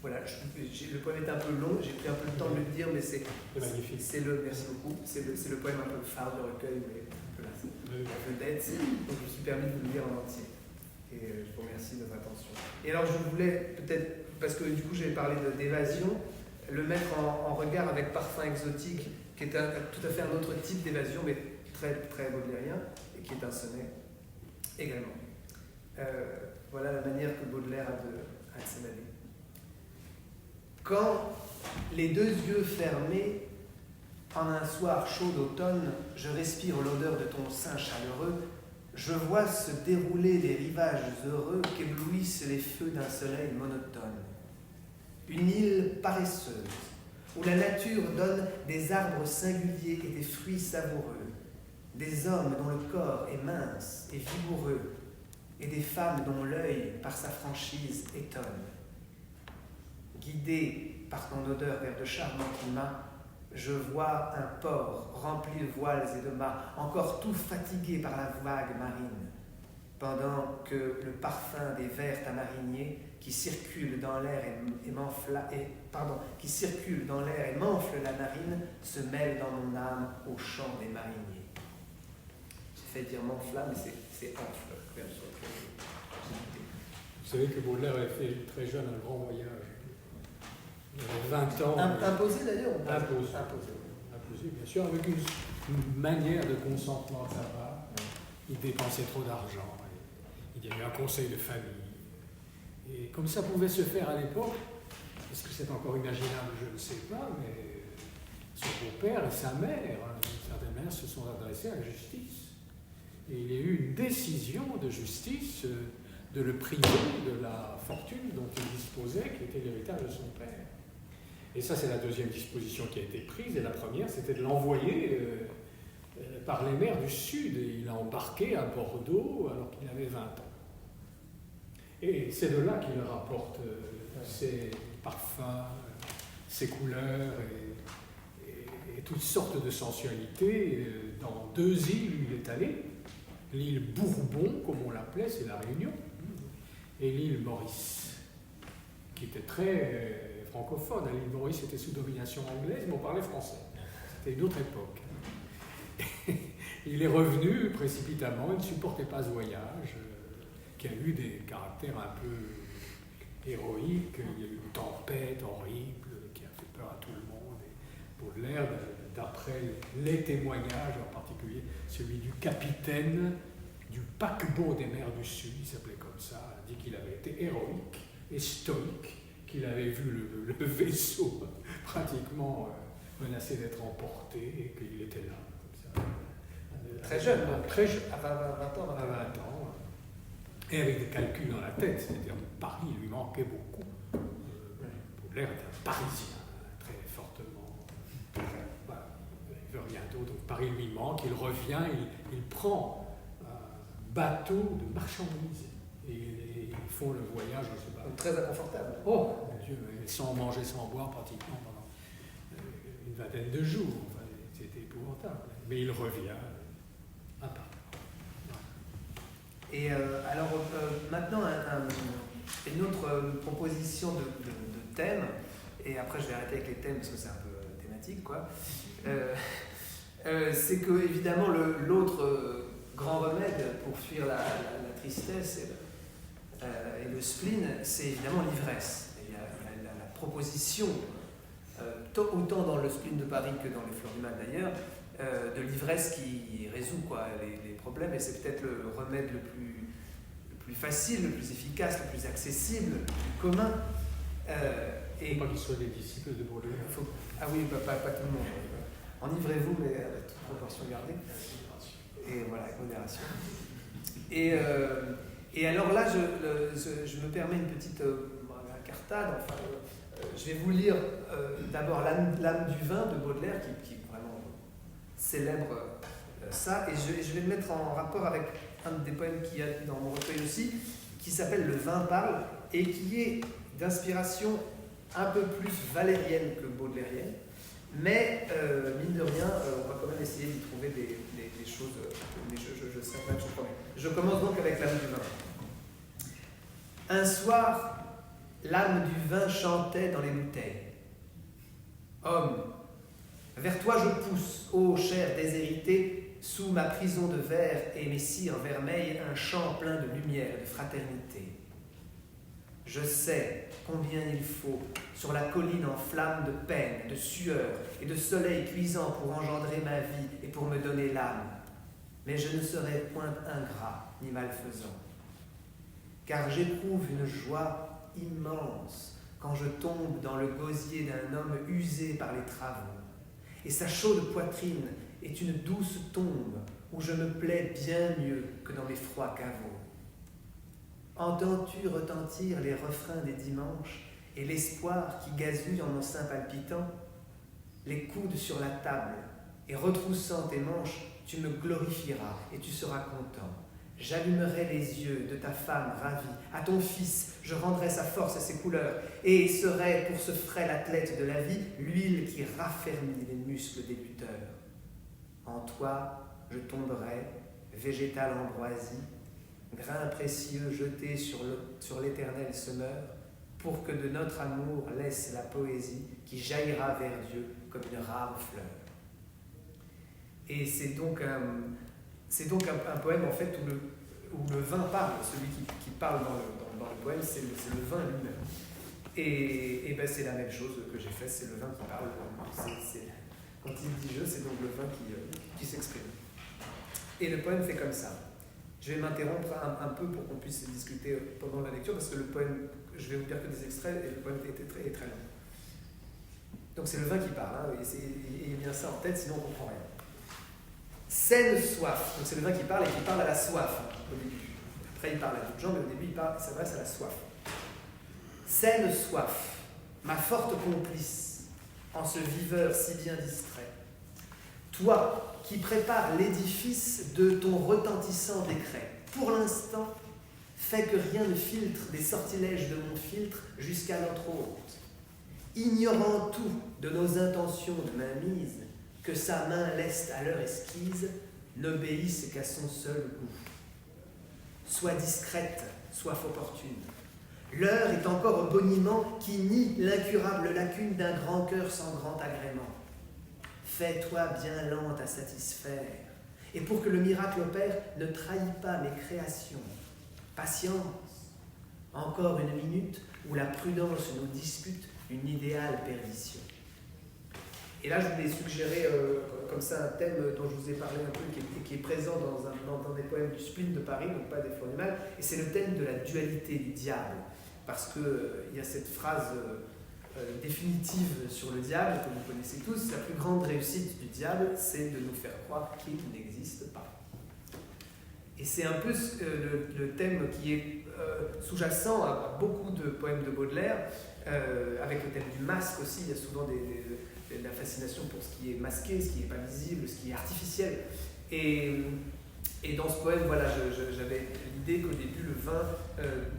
voilà, le poème est un peu long, j'ai pris un peu le temps de le dire, mais c'est magnifique. Merci beaucoup. C'est le poème un peu phare du recueil, mais voilà, c'est un peu d'être. Donc je me suis permis de vous le lire en entier. Et je vous remercie de votre attention. Et alors je voulais peut-être, parce que du coup j'avais parlé d'évasion, le mettre en regard avec Parfum exotique, qui est tout à fait un autre type d'évasion, mais très, très baudelairien, et qui est un sonnet également. Voilà la manière que Baudelaire a de s'évader. Quand, les deux yeux fermés, en un soir chaud d'automne, je respire l'odeur de ton sein chaleureux, je vois se dérouler les rivages heureux qu'éblouissent les feux d'un soleil monotone. Une île paresseuse, où la nature donne des arbres singuliers et des fruits savoureux, des hommes dont le corps est mince et vigoureux, et des femmes dont l'œil, par sa franchise, étonne. Guidé par ton odeur vers de charmants climats, je vois un port rempli de voiles et de mâts, encore tout fatigué par la vague marine, pendant que le parfum des verts tamariniers qui circule dans l'air et m'enfle la narine se mêle dans mon âme au chant des mariniers. J'ai fait dire m'enfla, mais c'est enfle. Vous savez que Baudelaire avait fait très jeune un grand voyage. Il avait 20 ans. Imposé d'ailleurs. Imposé, bien sûr, avec une manière de consentement de sa part. Il dépensait trop d'argent. Il y a eu un conseil de famille. Et comme ça pouvait se faire à l'époque, est-ce que c'est encore imaginable, je ne sais pas, mais son beau-père et sa mère, certaines mères se sont adressées à la justice. Et il y a eu une décision de justice de le priver de la fortune dont il disposait, qui était l'héritage de son père. Et ça, c'est la deuxième disposition qui a été prise. Et la première, c'était de l'envoyer par les mers du Sud. Et il a embarqué à Bordeaux alors qu'il avait 20 ans. Et c'est de là qu'il rapporte ses parfums, ses couleurs et toutes sortes de sensualités dans deux îles où il est allé. L'île Bourbon, comme on l'appelait, c'est la Réunion, et l'île Maurice, qui était très francophone. L'île Maurice était sous domination anglaise, mais on parlait français. C'était une autre époque. Il est revenu précipitamment, il ne supportait pas ce voyage, qui a eu des caractères un peu héroïques. Il y a eu une tempête horrible qui a fait peur à tout le monde. Et Baudelaire, d'après les témoignages, en particulier celui du capitaine du paquebot des mers du Sud, il s'appelait comme ça, dit qu'il avait été héroïque et stoïque, qu'il avait vu le vaisseau pratiquement menacé d'être emporté et qu'il était là, comme ça. Très jeune, très jeune, à 20 ans. À 20 ans. Et avec des calculs dans la tête, c'est-à-dire Paris lui manquait beaucoup. Baudelaire était un Parisien, très fortement. Voilà, il ne veut rien d'autre. Donc Paris lui manque, il revient, il prend un bateau de marchandises. Et ils font le voyage, je ne sais pas. Donc très inconfortable. Oh, mon Dieu, sans manger, sans boire pratiquement pendant une vingtaine de jours. Enfin, c'était épouvantable. Mais il revient à Paris. Et alors maintenant, une autre proposition de thème, et après je vais arrêter avec les thèmes parce que c'est un peu thématique, quoi. C'est que évidemment l'autre grand remède pour fuir la tristesse et le spleen, c'est évidemment l'ivresse. Il y a la proposition, autant dans le spleen de Paris que dans les Fleurs du Mal d'ailleurs, de l'ivresse qui résout les problèmes, et c'est peut-être le remède le plus facile, le plus efficace, le plus accessible, le plus commun. Et pas qu'ils soient des disciples de Baudelaire. Ah oui, pas tout le monde. Enivrez-vous, mais avec toute proportion gardée. Et voilà, avec modération. Et alors là, je me permets une petite incartade. Enfin, je vais vous lire d'abord L'âme du vin de Baudelaire, qui vraiment célèbre ça, et je vais le mettre en rapport avec un des poèmes qu'il y a dans mon recueil aussi, qui s'appelle Le vin parle, et qui est d'inspiration un peu plus valérienne que baudelairienne, mais mine de rien, on va quand même essayer d'y trouver des choses, mais je serai pas, je promets. Je commence donc avec L'âme du vin. Un soir, l'âme du vin chantait dans les bouteilles. Homme, vers toi je pousse, ô chair déshéritée, sous ma prison de verre et mes cires vermeilles, un chant plein de lumière et de fraternité. Je sais combien il faut, sur la colline en flammes de peine, de sueur et de soleil cuisant pour engendrer ma vie et pour me donner l'âme. Mais je ne serai point ingrat ni malfaisant, car j'éprouve une joie immense quand je tombe dans le gosier d'un homme usé par les travaux, et sa chaude poitrine est une douce tombe où je me plais bien mieux que dans mes froids caveaux. Entends-tu retentir les refrains des dimanches et l'espoir qui gazouille en mon sein palpitant? Les coudes sur la table, et retroussant tes manches, tu me glorifieras et tu seras content. J'allumerai les yeux de ta femme ravie. À ton fils, je rendrai sa force et ses couleurs, et serai pour ce frêle athlète de la vie l'huile qui raffermit les muscles des lutteurs. En toi, je tomberai, végétale ambroisie, grain précieux jeté sur l'éternel semeur, pour que de notre amour laisse la poésie qui jaillira vers Dieu comme une rare fleur. Et c'est donc un poème en fait où le vin parle. Celui qui parle dans le poème, c'est le vin lui-même. Et ben c'est la même chose que j'ai fait, c'est le vin qui parle. Quand il dit je, c'est donc le vin qui s'exprime. Et le poème fait comme ça. Je vais m'interrompre un peu pour qu'on puisse discuter pendant la lecture, parce que le poème, je vais vous dire que des extraits, et le poème est très long. Donc c'est le vin qui parle, hein, et il y a bien ça en tête, sinon on ne comprend rien. Saine soif, donc c'est le vin qui parle, et qui parle à la soif, hein, au début. Après il parle à d'autres gens, mais au début il s'adresse à la soif. Saine soif, ma forte complice, en ce viveur si bien distrait. Toi, qui prépare l'édifice de ton retentissant décret. Pour l'instant, fais que rien ne filtre des sortilèges de mon filtre jusqu'à notre hôte. Ignorant tout de nos intentions de mainmise, que sa main leste à leur esquisse, n'obéisse qu'à son seul goût. Sois discrète, soif opportune. L'heure est encore au boniment qui nie l'incurable lacune d'un grand cœur sans grand agrément. Fais-toi bien lente à satisfaire, et pour que le miracle opère, ne trahis pas mes créations. Patience, encore une minute où la prudence nous dispute une idéale perdition. Et là, je voulais suggérer comme ça un thème dont je vous ai parlé un peu, qui est présent dans des poèmes du spleen de Paris, donc pas des Fleurs du Mal, et c'est le thème de la dualité du diable, parce qu'il y a cette phrase définitive sur le diable, que vous connaissez tous. La plus grande réussite du diable, c'est de nous faire croire qu'il n'existe pas. Et c'est un peu le thème qui est sous-jacent à beaucoup de poèmes de Baudelaire, avec le thème du masque aussi. Il y a souvent de la fascination pour ce qui est masqué, ce qui n'est pas visible, ce qui est artificiel. Et dans ce poème, voilà, j'avais l'idée qu'au début, le vin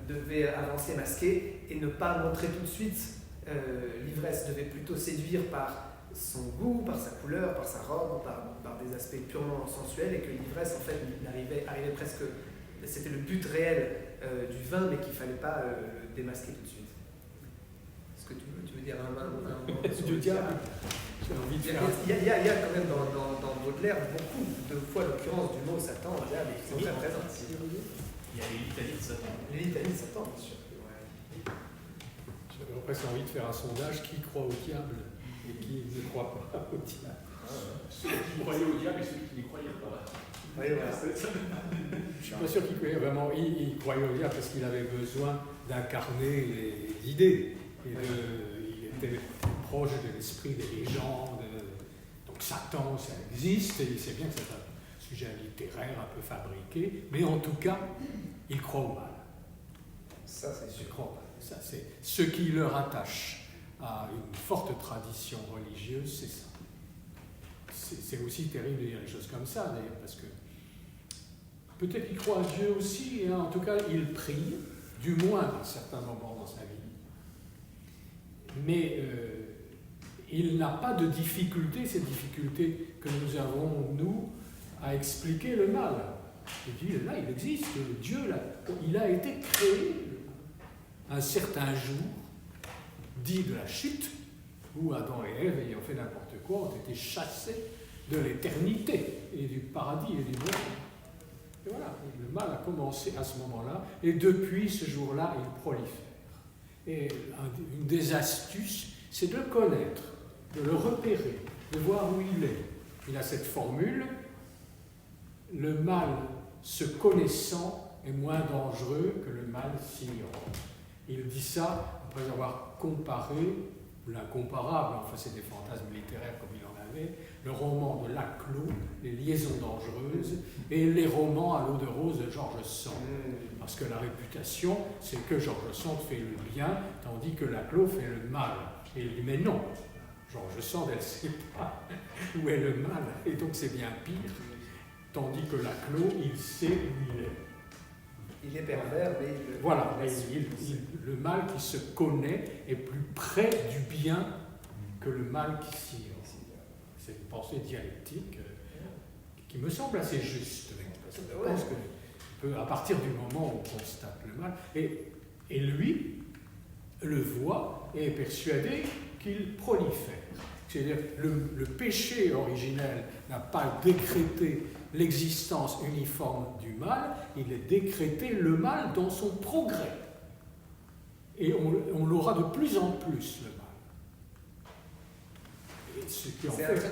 devait avancer masqué et ne pas montrer tout de suite. L'ivresse devait plutôt séduire par son goût, par sa couleur, par sa robe, par des aspects purement sensuels, et que l'ivresse en fait arrivait presque, c'était le but réel du vin, mais qu'il ne fallait pas le démasquer tout de suite. Est-ce que tu veux dire un mot sur le diable? Il y a quand même dans Baudelaire beaucoup de fois l'occurrence du mot Satan, diable, qui sont très présentes. Il y a les litanies de Satan. Les litanies de Satan, bien sûr. J'avais presque envie de faire un sondage: qui croit au diable et qui ne croit pas au diable. Ceux qui croyaient au diable et ceux qui n'y croyaient pas. Oui, voilà. Je ne suis pas sûr qu'il croyait vraiment. Il croyait au diable parce qu'il avait besoin d'incarner les idées. Il était proche de l'esprit des légendes. Donc Satan, ça existe, et il sait bien que c'est un sujet littéraire un peu fabriqué, mais en tout cas, il croit au mal. Ça, c'est sûr. Ça, c'est ce qui leur attache à une forte tradition religieuse, c'est ça. C'est aussi terrible de dire les choses comme ça, d'ailleurs, parce que peut-être qu'il croit à Dieu aussi, et en tout cas, il prie, du moins à certains moments dans sa vie. Mais il n'a pas de difficulté, ces difficultés que nous avons, nous, à expliquer le mal. Il dit, là, il existe, Dieu, là, il a été créé. un certain jour, dit de la chute, où Adam et Ève, ayant fait n'importe quoi, ont été chassés de l'éternité et du paradis et du bonheur. Et voilà, le mal a commencé à ce moment-là, et depuis ce jour-là, il prolifère. Et une des astuces, c'est de le connaître, de le repérer, de voir où il est. Il a cette formule, le mal se connaissant est moins dangereux que le mal s'ignorant. Il dit ça après avoir comparé l'incomparable, enfin c'est des fantasmes littéraires comme il en avait, le roman de Laclos, Les liaisons dangereuses, et les romans à l'eau de rose de George Sand. Parce que la réputation, c'est que George Sand fait le bien, tandis que Laclos fait le mal. Et il dit, mais non, George Sand, elle ne sait pas où est le mal, et donc c'est bien pire, tandis que Laclos, il sait où il est. Il est pervers, mais voilà, le mal qui se connaît est plus près du bien que le mal qui s'y est. C'est une pensée dialectique qui me semble assez juste. Parce que je pense que à partir du moment où on constate le mal, et lui le voit et est persuadé qu'il prolifère. C'est-à-dire le péché originel n'a pas décrété l'existence uniforme du mal, il a décrété le mal dans son progrès. Et on l'aura de plus en plus, le mal. C'est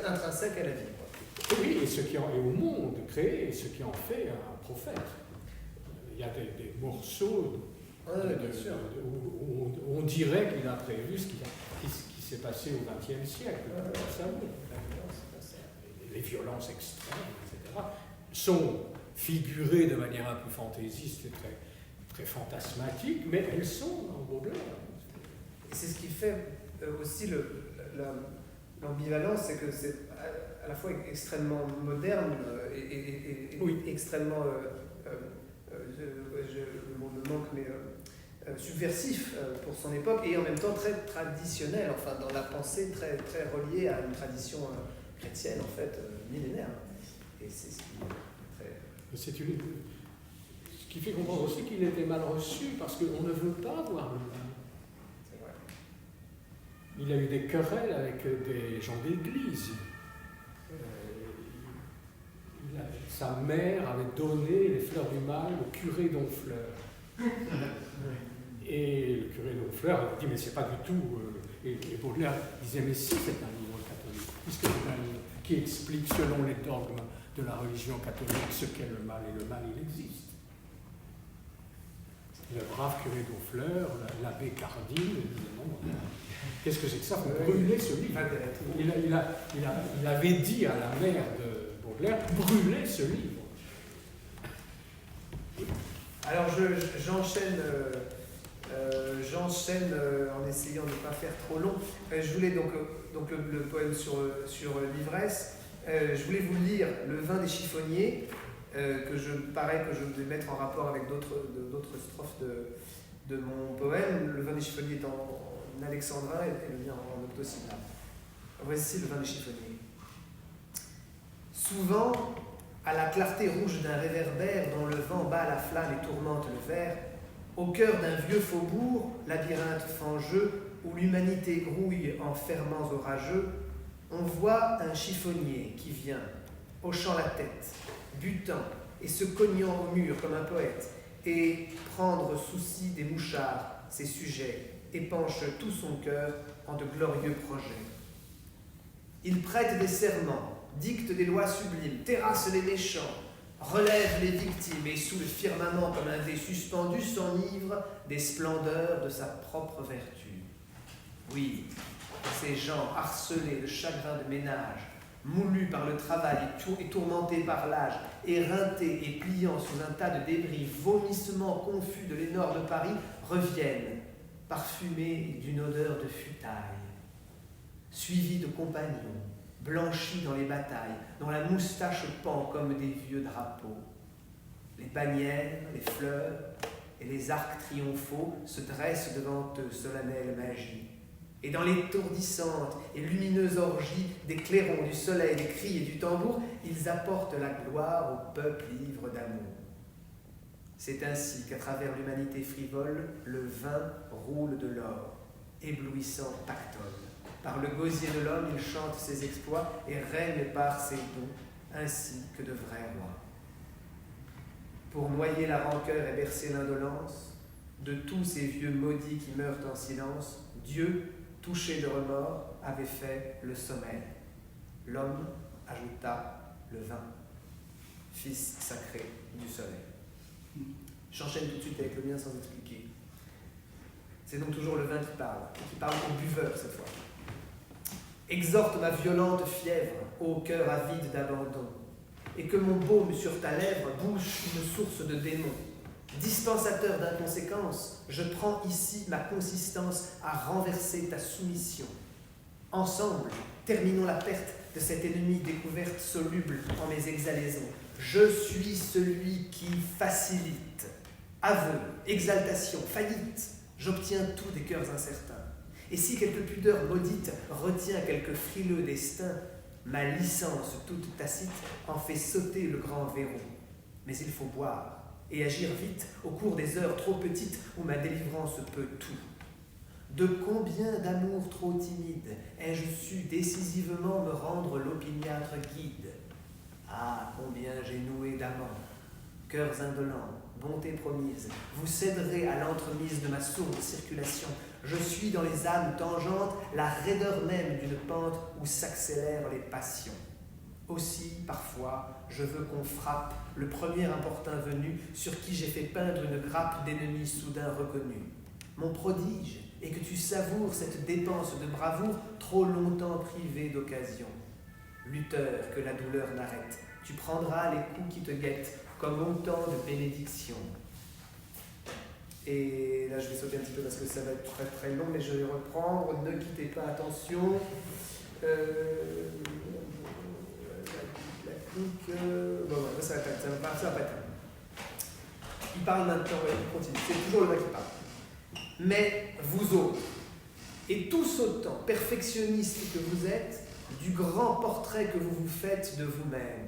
intrinsèque à la vie. Oui, et au monde créé, et ce qui en fait un prophète. Il y a des morceaux où on dirait qu'il a prévu ce qui s'est passé au XXe siècle. Les violences extrêmes, etc., sont figurées de manière un peu fantaisiste et très, très fantasmatique, mais elles sont en Baudelaire. Et c'est ce qui fait aussi l'ambivalence, c'est que c'est à la fois extrêmement moderne et oui. Extrêmement, le mot me manque, mais subversif pour son époque, et en même temps très traditionnel, enfin dans la pensée très, très reliée à une tradition chrétienne, en fait, millénaire. Et c'est ce qui fait comprendre aussi qu'il était mal reçu, parce qu'on ne veut pas voir le mal. C'est vrai. Il a eu des querelles avec des gens d'église. Sa mère avait donné les fleurs du mal au curé d'Honfleur. Et le curé d'Honfleur a dit, mais c'est pas du tout... et Baudelaire disait, mais si, c'est un livre catholique, puisque c'est un livre qui explique, selon les dogmes de la religion catholique, ce qu'est le mal, et le mal, il existe. Le brave curé d'Honfleur, l'abbé Cardine, disait, non, qu'est-ce que c'est que ça? Vous brûlez ce livre. Il avait dit à la mère de Baudelaire, brûlez ce livre. Alors j'enchaîne en essayant de ne pas faire trop long. Je voulais donc le poème sur l'ivresse. Je voulais vous lire Le vin des chiffonniers, que je vais mettre en rapport avec d'autres strophes de mon poème. Le vin des chiffonniers est en alexandrin et le mien en octosyllabe. Voici le vin des chiffonniers. Souvent, à la clarté rouge d'un réverbère dont le vent bat la flamme et tourmente le verre, au cœur d'un vieux faubourg, labyrinthe fangeux, où l'humanité grouille en ferments orageux, on voit un chiffonnier qui vient, hochant la tête, butant et se cognant au mur comme un poète, et prendre souci des mouchards, ses sujets, épanche tout son cœur en de glorieux projets. Il prête des serments, dicte des lois sublimes, terrasse les méchants, relève les victimes et sous le firmament comme un dé suspendu s'enivre des splendeurs de sa propre vertu. Oui, ces gens harcelés de chagrin de ménage, moulus par le travail et tourmentés par l'âge, éreintés et pliant sous un tas de débris, vomissements confus de l'énor de Paris, reviennent, parfumés d'une odeur de futaille, suivis de compagnons, blanchis dans les batailles, dont la moustache pend comme des vieux drapeaux. Les bannières, les fleurs et les arcs triomphaux se dressent devant eux, solennelle magie. Et dans l'étourdissante et lumineuse orgie des clairons, du soleil, des cris et du tambour, ils apportent la gloire au peuple ivre d'amour. C'est ainsi qu'à travers l'humanité frivole, le vin roule de l'or, éblouissant pactole. Par le gosier de l'homme, il chante ses exploits et règne par ses dons, ainsi que de vrais rois. Pour noyer la rancœur et bercer l'indolence de tous ces vieux maudits qui meurent en silence, Dieu, touché de remords, avait fait le sommeil. L'homme ajouta le vin, fils sacré du soleil. J'enchaîne tout de suite avec le mien sans expliquer. C'est donc toujours le vin qui parle au buveur cette fois. Exhorte ma violente fièvre, ô cœur avide d'abandon, et que mon baume sur ta lèvre bouche une source de démons. Dispensateur d'inconséquences, je prends ici ma consistance à renverser ta soumission. Ensemble, terminons la perte de cet ennemi découverte soluble en mes exhalaisons. Je suis celui qui facilite. Aveu, exaltation, faillite, j'obtiens tout des cœurs incertains. Et si quelque pudeur maudite retient quelque frileux destin, ma licence toute tacite en fait sauter le grand verrou. Mais il faut boire et agir vite au cours des heures trop petites où ma délivrance peut tout. De combien d'amour trop timide ai-je su décisivement me rendre l'opiniâtre guide? Ah, combien j'ai noué d'amants, cœurs indolents, bonté promise, vous céderez à l'entremise de ma sourde circulation. Je suis dans les âmes tangentes la raideur même d'une pente où s'accélèrent les passions. Aussi, parfois, je veux qu'on frappe le premier importun venu sur qui j'ai fait peindre une grappe d'ennemis soudain reconnus. Mon prodige est que tu savoures cette dépense de bravoure trop longtemps privée d'occasion. Lutteur que la douleur n'arrête, tu prendras les coups qui te guettent comme autant de bénédictions. Et là, je vais sauter un petit peu parce que ça va être très très long, mais je vais reprendre. Ne quittez pas, attention. Bon, ouais, ça va pas être. Il parle maintenant, il continue. C'est toujours le mec qui parle. Mais vous autres, et tous autant perfectionnistes que vous êtes, du grand portrait que vous vous faites de vous-même,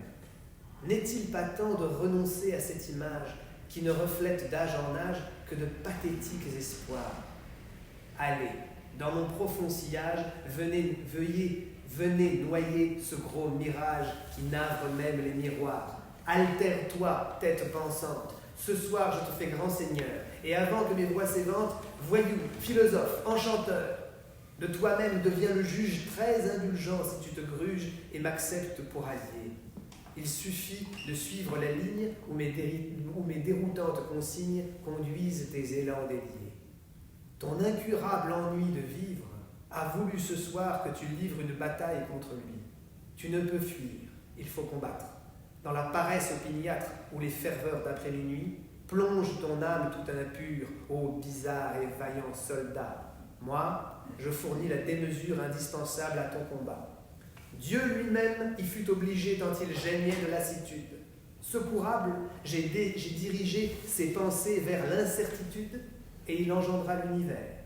n'est-il pas temps de renoncer à cette image qui ne reflète d'âge en âge que de pathétiques espoirs? Allez, dans mon profond sillage, venez noyer ce gros mirage qui navre même les miroirs. Altère-toi, tête pensante, ce soir je te fais grand seigneur, et avant que mes voix s'éventent, voyou, philosophe, enchanteur, de toi-même deviens le juge très indulgent si tu te gruges et m'acceptes pour allié. Il suffit de suivre la ligne où mes déroutantes consignes conduisent tes élans déliés. Ton incurable ennui de vivre a voulu ce soir que tu livres une bataille contre lui. Tu ne peux fuir, il faut combattre. Dans la paresse opiniâtre ou les ferveurs d'après-minuit, plonge ton âme tout impure, ô bizarre et vaillant soldat. Moi, je fournis la démesure indispensable à ton combat. Dieu lui-même y fut obligé tant il geignait de lassitude. Secourable, j'ai dirigé ses pensées vers l'incertitude et il engendra l'univers.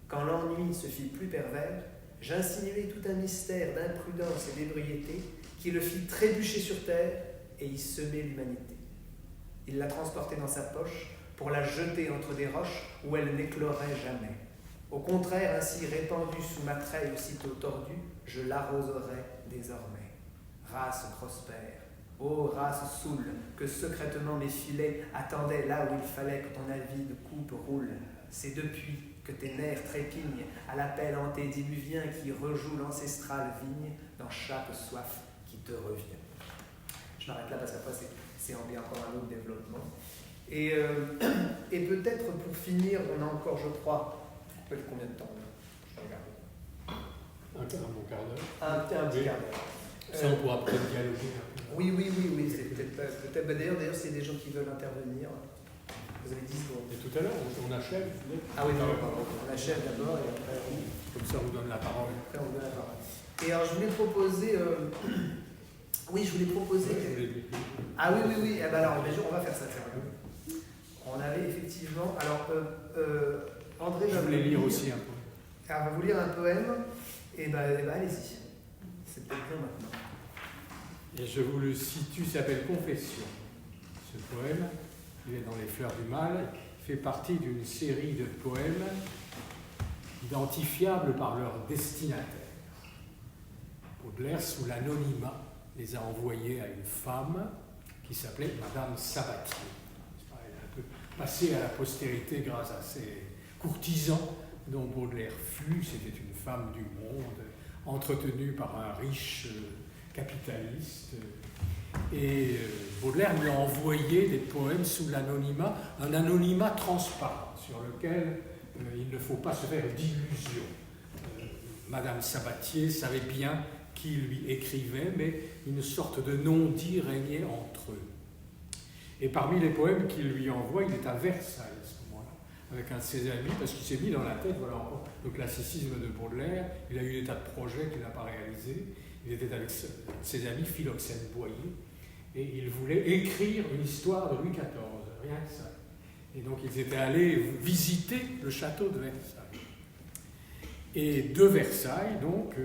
Quand l'ennui se fit plus pervers, j'insinuai tout un mystère d'imprudence et d'ébriété qui le fit trébucher sur terre et y semer l'humanité. Il l'a transportée dans sa poche pour la jeter entre des roches où elle n'éclorait jamais. Au contraire, ainsi répandue sous ma treille aussitôt tordue, je l'arroserai désormais. Race prospère, ô race saoule, que secrètement mes filets attendaient là où il fallait que ton avide coupe roule. C'est depuis que tes nerfs trépignent à l'appel antédiluvien qui rejoue l'ancestrale vigne dans chaque soif qui te revient. Je m'arrête là parce qu'après c'est encore un autre développement. Et peut-être pour finir, on a encore, je crois, combien de temps? Je regarde. Un bon quart d'heure. Un petit quart d'heure. Ça, on pourra peut-être dialoguer. Oui, c'est peut-être. D'ailleurs, s'il y a des gens qui veulent intervenir, vous avez 10 secondes. Et tout à l'heure, on achève. Ah oui, pardon. On achève d'abord et après Comme ça, on vous donne la parole. Après, on donne la parole. Et alors, je voulais proposer. Oui, je voulais proposer. Ah oui. Eh ben alors, bien sûr, on va faire ça. On avait effectivement. Alors, André je voulais lire aussi un peu. Elle va vous lire un poème. Et ben allez-y. C'est peut-être bien maintenant. Et je vous le situe, il s'appelle Confession. Ce poème, il est dans Les Fleurs du Mal, fait partie d'une série de poèmes identifiables par leur destinataire. Baudelaire, sous l'anonymat, les a envoyés à une femme qui s'appelait Madame Sabatier. Elle est un peu passée à la postérité grâce à ces courtisans dont Baudelaire fut. C'était une femme du monde, entretenue par un riche capitaliste. Et Baudelaire lui a envoyé des poèmes sous l'anonymat, un anonymat transparent sur lequel il ne faut pas se faire d'illusions. Madame Sabatier savait bien qui lui écrivait, mais une sorte de non-dit régnait entre eux. Et parmi les poèmes qu'il lui envoie, il est à Versailles à ce moment-là, avec un de ses amis, parce qu'il s'est mis dans la tête, voilà encore le classicisme de Baudelaire. Il a eu des tas de projets qu'il n'a pas réalisés. Il était avec ses amis Philoxène Boyer, et il voulait écrire une histoire de Louis XIV, rien que ça. Et donc ils étaient allés visiter le château de Versailles. Et de Versailles, donc,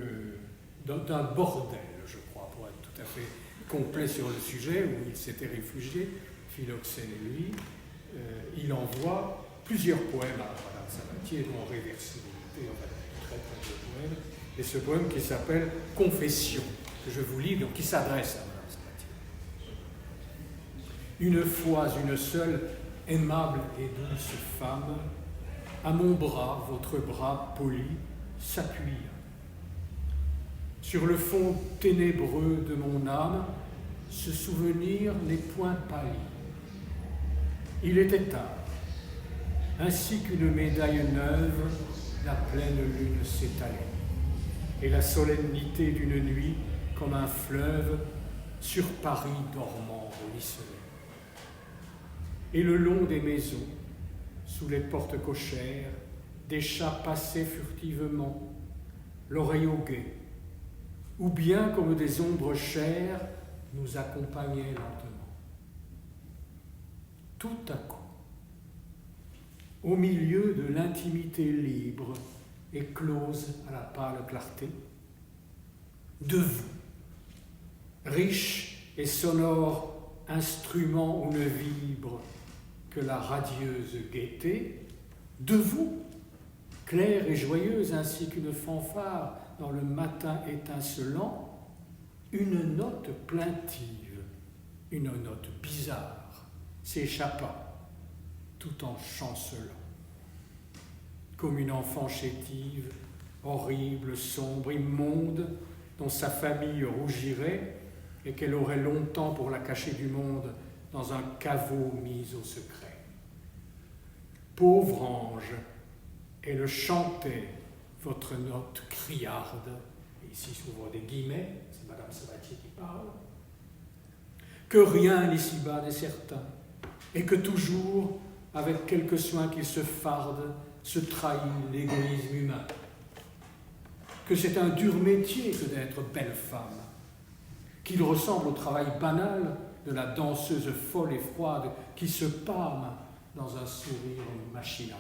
d'un bordel, je crois, pour être tout à fait complet sur le sujet, où il s'était réfugié, Philoxène et lui, il envoie plusieurs poèmes à Madame Sabatier, dont Réversibilité, en fait, très très de poèmes, et ce poème qui s'appelle Confession, que je vous lis, donc qui s'adresse à Madame Sabatier. Une fois une seule, aimable et douce femme, à mon bras, votre bras poli, s'appuie. Sur le fond ténébreux de mon âme, ce souvenir n'est point pâli. Il était tard, ainsi qu'une médaille neuve, la pleine lune s'étalait, et la solennité d'une nuit, comme un fleuve, sur Paris dormant ruisselait. Et le long des maisons, sous les portes cochères, des chats passaient furtivement, l'oreille au guet, ou bien comme des ombres chères nous accompagnaient lentement. Tout à coup, au milieu de l'intimité libre et close à la pâle clarté, de vous, riche et sonore instrument où ne vibre que la radieuse gaieté, de vous, claire et joyeuse ainsi qu'une fanfare dans le matin étincelant, une note plaintive, une note bizarre, s'échappa tout en chancelant. Comme une enfant chétive, horrible, sombre, immonde, dont sa famille rougirait et qu'elle aurait longtemps pour la cacher du monde dans un caveau mis au secret. Pauvre ange, elle chantait votre note criarde, et ici s'ouvrent des guillemets, c'est Madame Sabatier qui parle, que rien ici-bas n'est certain, et que toujours, avec quelque soin qu'il se farde, se trahit l'égoïsme humain, que c'est un dur métier que d'être belle femme, qu'il ressemble au travail banal de la danseuse folle et froide qui se pâme dans un sourire machinal,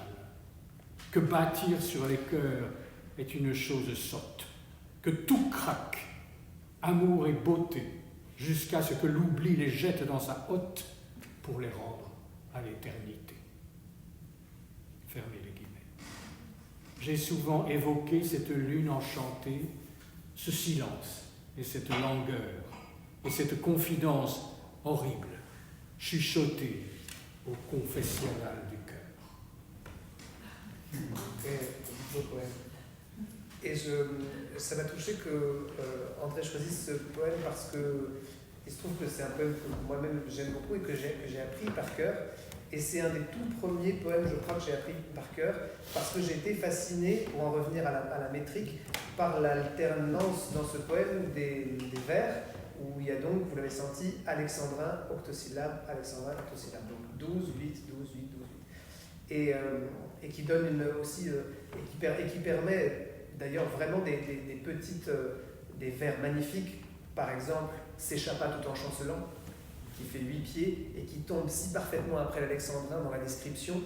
que bâtir sur les cœurs est une chose sotte, que tout craque, amour et beauté, jusqu'à ce que l'oubli les jette dans sa hotte pour les rendre à l'éternité. Fermez les guillemets. J'ai souvent évoqué cette lune enchantée, ce silence et cette langueur, et cette confidence horrible, chuchotée au confessionnal du cœur. Et ça m'a touché que André choisisse ce poème parce que il se trouve que c'est un poème que moi-même j'aime beaucoup et que j'ai appris par cœur. Et c'est un des tout premiers poèmes, je crois, que j'ai appris par cœur parce que j'ai été fasciné, pour en revenir à la métrique, par l'alternance dans ce poème des vers où il y a donc, vous l'avez senti, alexandrin, octosyllabe, alexandrin, octosyllabe. Donc 12, 8, 12, 8, 12, 8. Et qui donne aussi, et qui permet d'ailleurs vraiment des petites, des vers magnifiques. Par exemple, s'échappa tout en chancelant, qui fait 8 pieds et qui tombe si parfaitement après l'alexandrin dans la description,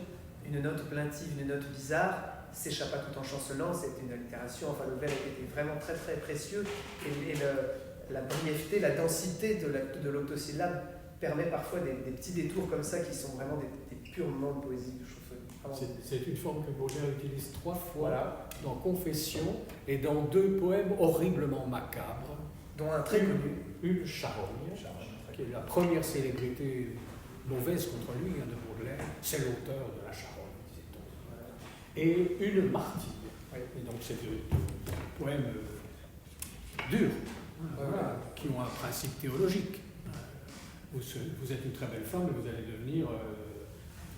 une note plaintive, une note bizarre, s'échappa tout en chancelant, c'est une allitération, enfin le vers était vraiment très très précieux et la brièveté, la densité de l'octosyllabe permet parfois des petits détours comme ça qui sont vraiment des purs moments de poésie que je trouve vraiment. C'est une forme que Baudelaire utilise 3 fois Voilà. dans Confession et dans 2 poèmes horriblement macabres, Dont un très connu. une Charogne, qui est la première célébrité mauvaise contre lui de Baudelaire, c'est l'auteur de la Charogne, disait-on. Et une Martyre. Et donc c'est 2 poèmes durs, voilà, qui ont un principe théologique. Vous êtes une très belle femme et vous allez devenir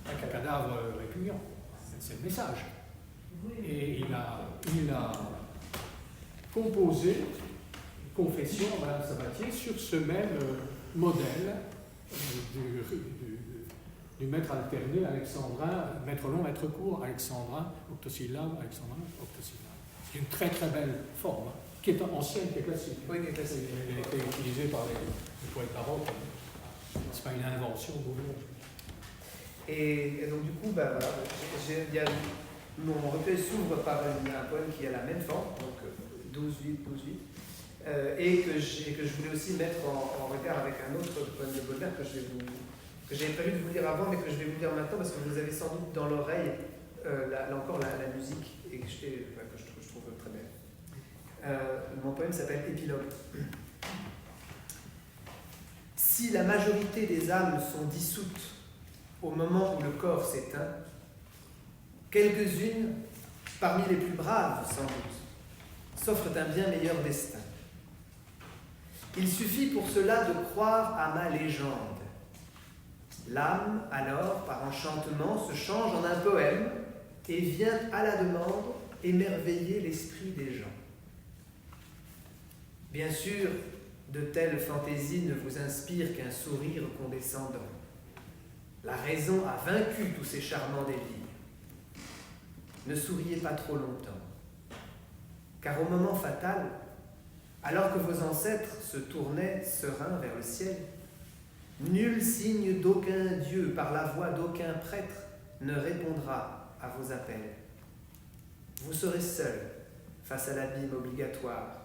un cadavre répugnant. C'est le message. Et il a composé Confession à Madame Sabatier sur ce même modèle du maître alterné alexandrin, maître long, maître court, alexandrin, octosyllabe, alexandrin, octosyllabe. C'est une très très belle forme, qui est ancienne, qui est classique. Oui, qui est classique. Elle a été utilisée par les poètes baroques. C'est pas une invention de Baudelaire. Et donc du coup, voilà, mon recueil s'ouvre par un poème qui a la même forme, donc 12-8, 12-8, et que je voulais aussi mettre en regard avec un autre poème de Baudelaire que j'avais prévu de vous lire avant, mais que je vais vous lire maintenant parce que vous avez sans doute dans l'oreille, là encore, la musique, et que je trouve très belle. Mon poème s'appelle Épilogue. Si la majorité des âmes sont dissoutes au moment où le corps s'éteint, quelques-unes, parmi les plus braves sans doute, s'offrent un bien meilleur destin. Il suffit pour cela de croire à ma légende. L'âme, alors, par enchantement, se change en un poème et vient à la demande émerveiller l'esprit des gens. Bien sûr, de telles fantaisies ne vous inspirent qu'un sourire condescendant. La raison a vaincu tous ces charmants délires. Ne souriez pas trop longtemps, car au moment fatal, alors que vos ancêtres se tournaient sereins vers le ciel, nul signe d'aucun dieu par la voix d'aucun prêtre ne répondra à vos appels. Vous serez seul face à l'abîme obligatoire.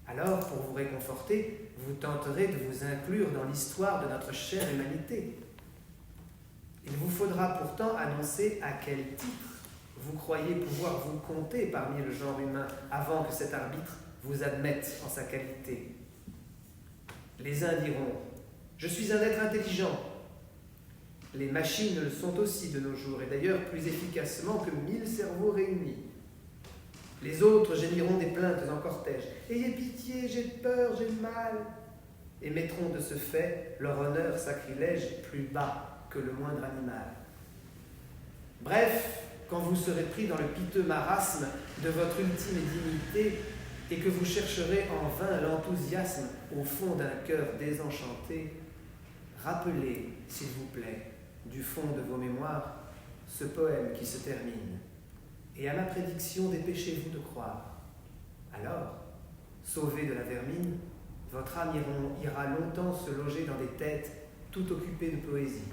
Alors, pour vous réconforter, vous tenterez de vous inclure dans l'histoire de notre chère humanité. Il vous faudra pourtant annoncer à quel titre vous croyez pouvoir vous compter parmi le genre humain avant que cet arbitre vous admette en sa qualité. Les uns diront « Je suis un être intelligent ». Les machines le sont aussi de nos jours, et d'ailleurs plus efficacement que 1000 cerveaux réunis. Les autres gémiront des plaintes en cortège. « Ayez pitié, j'ai peur, j'ai mal » et mettront de ce fait leur honneur sacrilège plus bas que le moindre animal. Bref, quand vous serez pris dans le piteux marasme de votre ultime dignité et que vous chercherez en vain l'enthousiasme au fond d'un cœur désenchanté, rappelez, s'il vous plaît, du fond de vos mémoires, ce poème qui se termine. Et à ma prédiction, dépêchez-vous de croire. Alors, sauvé de la vermine, votre âme ira longtemps se loger dans des têtes tout occupées de poésie.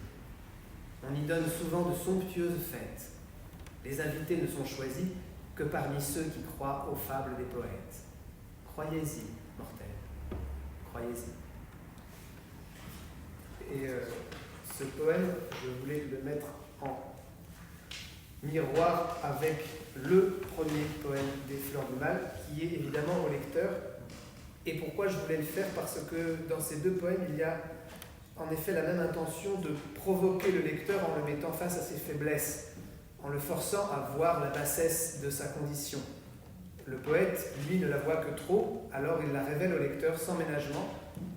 On y donne souvent de somptueuses fêtes. Les invités ne sont choisis que parmi ceux qui croient aux fables des poètes. Croyez-y, mortels, croyez-y. Et ce poème, je voulais le mettre en miroir avec le premier poème des Fleurs du Mal, qui est évidemment au lecteur. Et pourquoi je voulais le faire? Parce que dans ces deux poèmes, il y a en effet la même intention de provoquer le lecteur en le mettant face à ses faiblesses, en le forçant à voir la bassesse de sa condition. Le poète, lui, ne la voit que trop, alors il la révèle au lecteur sans ménagement,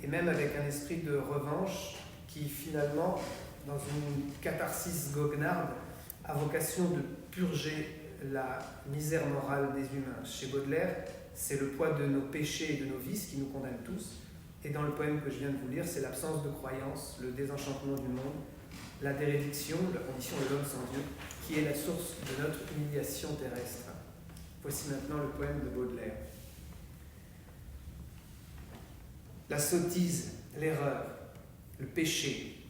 et même avec un esprit de revanche qui, finalement, dans une catharsis goguenarde, a vocation de purger la misère morale des humains. Chez Baudelaire, c'est le poids de nos péchés et de nos vices qui nous condamnent tous, et dans le poème que je viens de vous lire, c'est l'absence de croyance, le désenchantement du monde, la dérédiction, la condition de l'homme sans Dieu, qui est la source de notre humiliation terrestre. Voici maintenant le poème de Baudelaire. La sottise, l'erreur, le péché,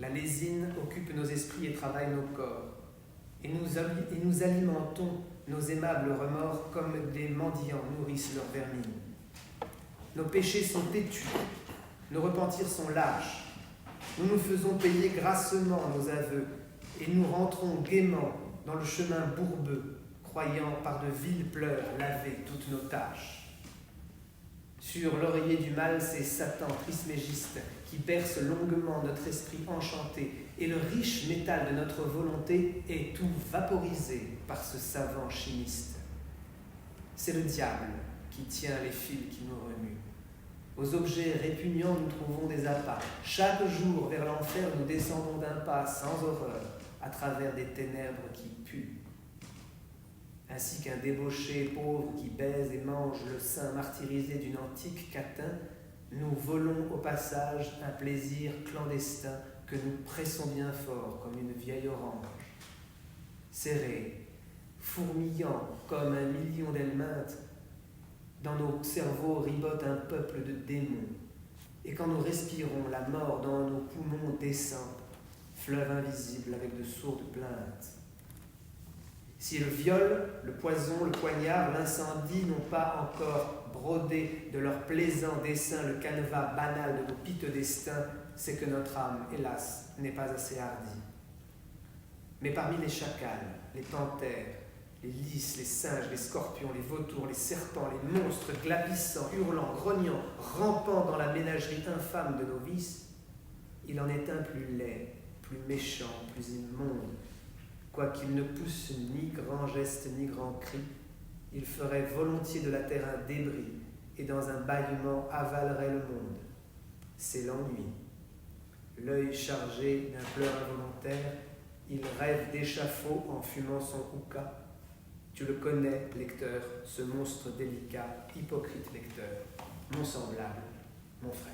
la lésine occupent nos esprits et travaillent nos corps, et nous alimentons nos aimables remords comme des mendiants nourrissent leur vermine. Nos péchés sont têtus, nos repentirs sont lâches, nous nous faisons payer grassement nos aveux, et nous rentrons gaiement dans le chemin bourbeux, croyant par de viles pleurs laver toutes nos tâches. Sur l'oreiller du mal, c'est Satan trismégiste qui berce longuement notre esprit enchanté, et le riche métal de notre volonté est tout vaporisé par ce savant chimiste. C'est le diable qui tient les fils qui nous remuent. Aux objets répugnants, nous trouvons des appâts. Chaque jour, vers l'enfer, nous descendons d'un pas sans horreur, à travers des ténèbres qui puent. Ainsi qu'un débauché pauvre qui baise et mange le sein martyrisé d'une antique catin, nous volons au passage un plaisir clandestin que nous pressons bien fort comme une vieille orange. Serré, fourmillant comme un million d'helminthes, dans nos cerveaux ribote un peuple de démons. Et quand nous respirons, la mort dans nos poumons descend, fleuve invisible avec de sourdes plaintes. Si le viol, le poison, le poignard, l'incendie n'ont pas encore brodé de leur plaisant dessin le canevas banal de nos piteux destins, c'est que notre âme, hélas, n'est pas assez hardie. Mais parmi les chacals, les panthères, les lys, les singes, les scorpions, les vautours, les serpents, les monstres glapissants, hurlant, grognant, rampant dans la ménagerie infâme de nos vices, il en est un plus laid, plus méchant, plus immonde. Quoiqu'il ne pousse ni grand geste ni grand cri, il ferait volontiers de la terre un débris et dans un bâillement avalerait le monde. C'est l'ennui. L'œil chargé d'un pleur involontaire, il rêve d'échafaud en fumant son hookah. Tu le connais, lecteur, ce monstre délicat, hypocrite lecteur, mon semblable, mon frère.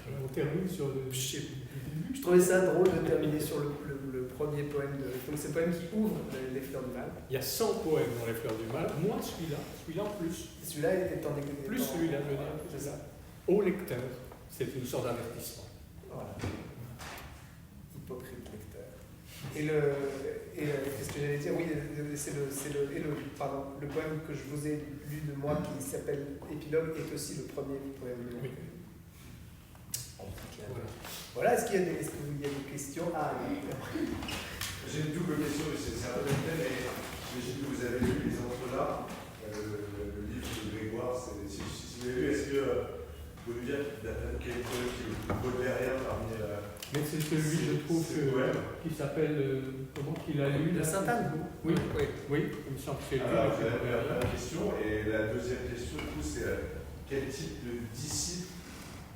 Alors, on termine sur le... Je trouvais ça drôle de terminer sur le premier poème. Donc c'est le poème qui ouvre Les Fleurs du Mal. Il y a 100 poèmes dans Les Fleurs du Mal, moins celui-là en plus. Celui-là est en Plus celui-là, je veux dire, c'est ça. Au lecteur, c'est une sorte d'avertissement. Voilà. Hypocrite lecteur. Et qu'est-ce que j'allais dire? Oui, c'est le poème que je vous ai lu de moi qui s'appelle Épilogue est aussi le premier poème. Oui. Voilà, est-ce qu'il y a des questions? J'ai une double question, c'est un peu le thème, mais j'imagine que vous avez lu Les Entrelacs, le livre de Grégoire. Si vous l'avez lu, est-ce que vous pouvez nous dire quel est le poème qui est le plus baudelairien parmi Mais c'est celui, je trouve, qui s'appelle, comment qu'il a lu? De Sainte-Anne. Oui, il me semble que c'est lui. Alors, c'est la première question. Et la deuxième question, du coup, c'est quel type de disciple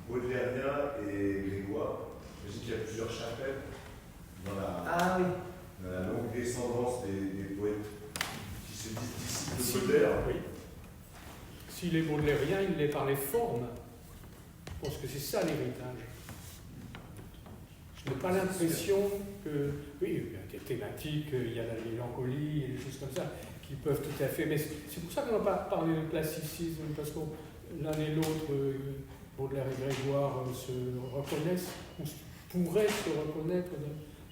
baudelairien et Grégoire? J'imagine qu'il y a plusieurs chapelles dans la longue descendance des poètes qui se disent disciples de Baudelaire. Oui. S'il est baudelairien, il l'est par les formes. Je pense que c'est ça l'héritage. Je n'ai pas l'impression que... Oui, il y a des thématiques, il y a la mélancolie et des choses comme ça qui peuvent tout à fait... Mais c'est pour ça qu'on va pas parler de classicisme, parce que l'un et l'autre, Baudelaire et Grégoire, se reconnaissent, ou pourraient se reconnaître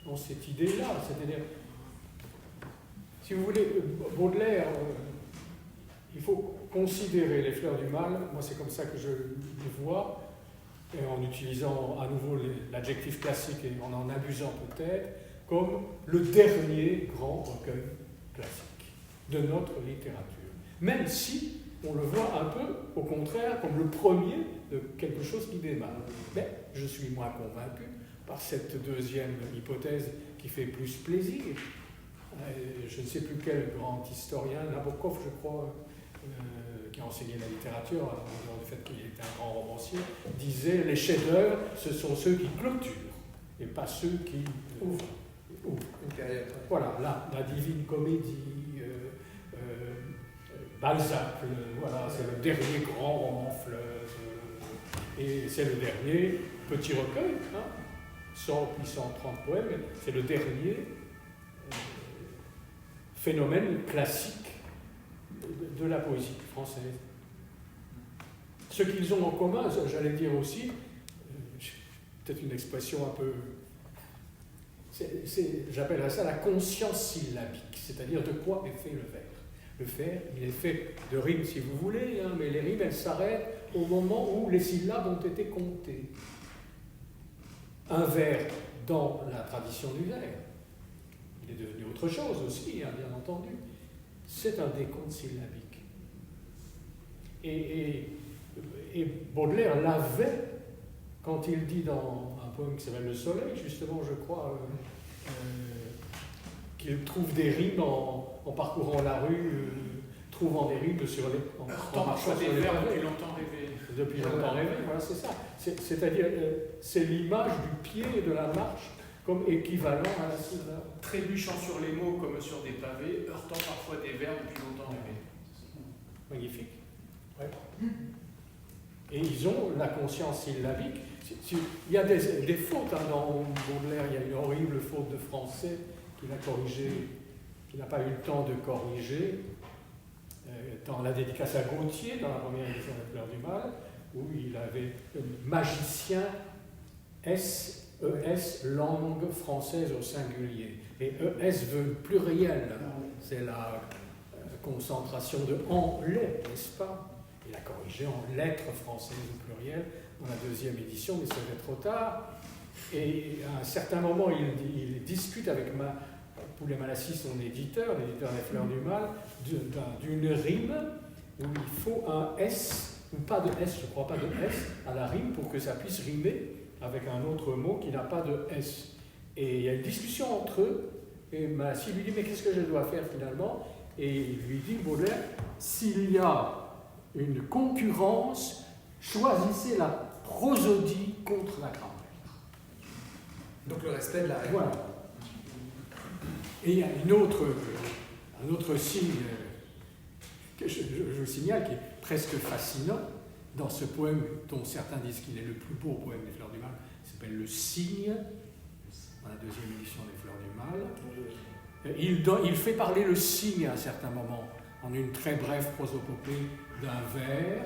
dans cette idée-là. C'est-à-dire, si vous voulez, Baudelaire, il faut considérer Les Fleurs du Mal, moi c'est comme ça que je le vois, et en utilisant à nouveau l'adjectif classique et en abusant peut-être, comme le dernier grand recueil classique de notre littérature. Même si on le voit un peu, au contraire, comme le premier de quelque chose qui démarre. Mais je suis moins convaincu par cette deuxième hypothèse qui fait plus plaisir. Je ne sais plus quel grand historien, Nabokov, je crois, qui a enseigné la littérature, en dehors du fait qu'il était un grand romancier, disait « Les chefs-d'œuvre, ce sont ceux qui clôturent, et pas ceux qui ouvrent. » Une période. Voilà, la Divine Comédie, Balzac, voilà, c'est le dernier grand roman fleuve, et c'est le dernier petit recueil, 100 puis 130 poèmes, c'est le dernier phénomène classique de la poésie française. Ce qu'ils ont en commun, j'allais dire aussi, peut-être une expression un peu... j'appellerais ça la conscience syllabique, c'est-à-dire de quoi est fait le vers. Le vers, il est fait de rimes si vous voulez, mais les rimes, elles s'arrêtent au moment où les syllabes ont été comptées. un vers dans la tradition du vers. Il est devenu autre chose aussi, hein, bien entendu. C'est un décompte syllabique. Et Baudelaire l'avait quand il dit dans un poème qui s'appelle Le Soleil, justement, je crois, qu'il trouve des rimes en parcourant la rue, trouvant des rimes sur les. En marchant des vers depuis longtemps rêvé. Depuis longtemps rêvé, voilà, c'est ça. C'est-à-dire, c'est l'image du pied et de la marche comme équivalent à la syllabe. Trébuchant sur les mots comme sur des pavés, heurtant parfois des vers depuis longtemps rêvé. Magnifique. Ouais. Et ils ont la conscience syllabique. Il y a des fautes hein, dans Baudelaire, il y a une horrible faute de français qu'il a corrigée, qu'il n'a pas eu le temps de corriger, dans la dédicace à Gautier, dans la première édition des Fleurs du Mal, où il avait magicien ES, langue française au singulier. Et ES veut le pluriel, c'est la concentration de en lait, n'est-ce pas? Il a corrigé en lettres françaises au pluriel dans la deuxième édition, mais c'était trop tard. Et à un certain moment, il discute avec Poulet-Malassis, son éditeur, l'éditeur des Fleurs du Mal, d'une rime où il faut un S, ou pas de S, je ne crois pas de S, à la rime pour que ça puisse rimer avec un autre mot qui n'a pas de S. Et il y a une discussion entre eux, et Malassis lui dit « Mais qu'est-ce que je dois faire finalement ?» Et il lui dit, Baudelaire, « S'il y a une concurrence, choisissez la prosodie contre la grammaire. » Donc le respect de la règle. Voilà. Et il y a un autre signe que je vous signale qui est presque fascinant dans ce poème dont certains disent qu'il est le plus beau poème des Fleurs du Mal, il s'appelle Le Cygne, dans la deuxième édition des Fleurs du Mal. Il fait parler le cygne à un certain moment, en une très brève prosopopée d'un vers,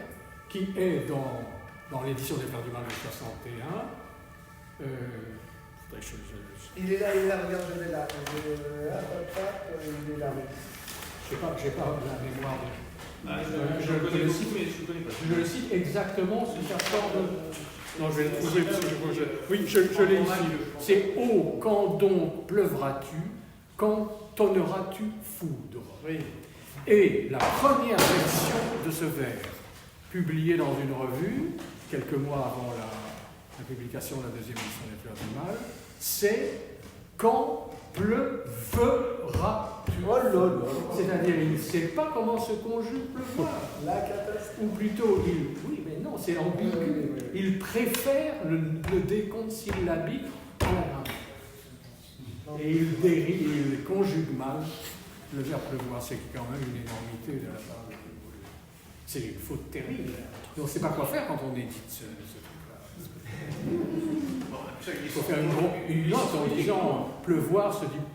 qui est dans l'édition des Fleurs du Mal de 61. Il est là, regarde, je l'ai là. Il est là. Je n'ai pas la mémoire de. Je le connais beaucoup, mais je ne le connais pas. Je le cite exactement sous sa forme. Non, je vais le trouver. Oui, je l'ai ici. C'est « Oh, quand donc pleuvras-tu, quand tonneras-tu foudre ?» Oui. Et la première version de ce vers, publiée dans une revue, quelques mois avant la publication de la deuxième édition des Fleurs du Mal, c'est « Quand pleuvras-tu » C'est-à-dire, il ne sait pas comment se conjugue pleuvoir. La catastrophe. Ou plutôt, oui, mais non, c'est ambigu. Il préfère le décompte syllabique à la grammaire. Et il conjugue mal le verbe pleuvoir. C'est quand même une énormité de la part de Baudelaire. C'est une faute terrible. On ne sait pas quoi faire quand on édite ce truc-là. Il faut faire une note en disant pleuvoir se dit.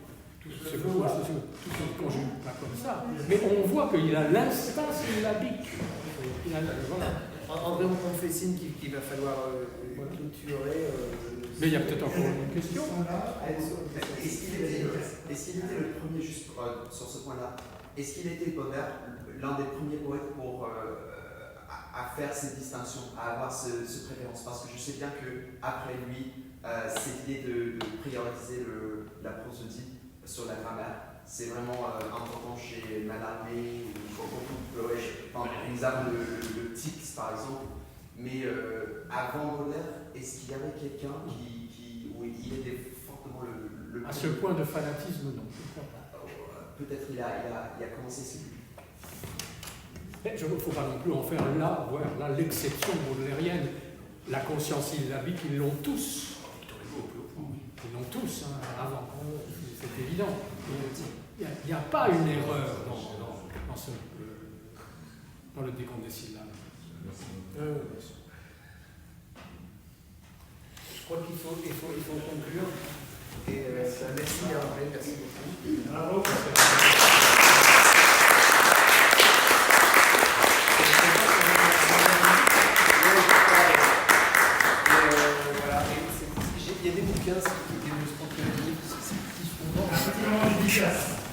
Tout se conjugue pas comme ça. Mais on voit qu'il a l'instinct syllabique. André, on fait signe qu'il va falloir clôturer. Mais il y a peut-être encore une question. Est-ce qu'il était le premier, juste sur ce point-là, est-ce qu'il était Baudelaire l'un des premiers poètes à faire cette distinction, à avoir ce préférence? Parce que je sais bien qu'après lui, cette idée de prioriser la prosodie sur la grammaire, c'est vraiment important chez Mallarmé ou beaucoup. Nous avons le Tix par exemple, mais avant Baudelaire, est-ce qu'il y avait quelqu'un où il était fortement le à ce point de fanatisme, non. Peut-être il a commencé celui. Mais il ne faut pas non plus en faire là l'exception baudelairienne. La conscience syllabique, ils l'ont tous. Ils l'ont tous, hein, avant. C'est évident. Il n'y a pas une erreur dans le décompte des syllabes. Je crois qu'il faut conclure. Et merci André, merci beaucoup. Bravo. Il y a des bouquins qui démontrent que les livres, c'est ce qu'ils font.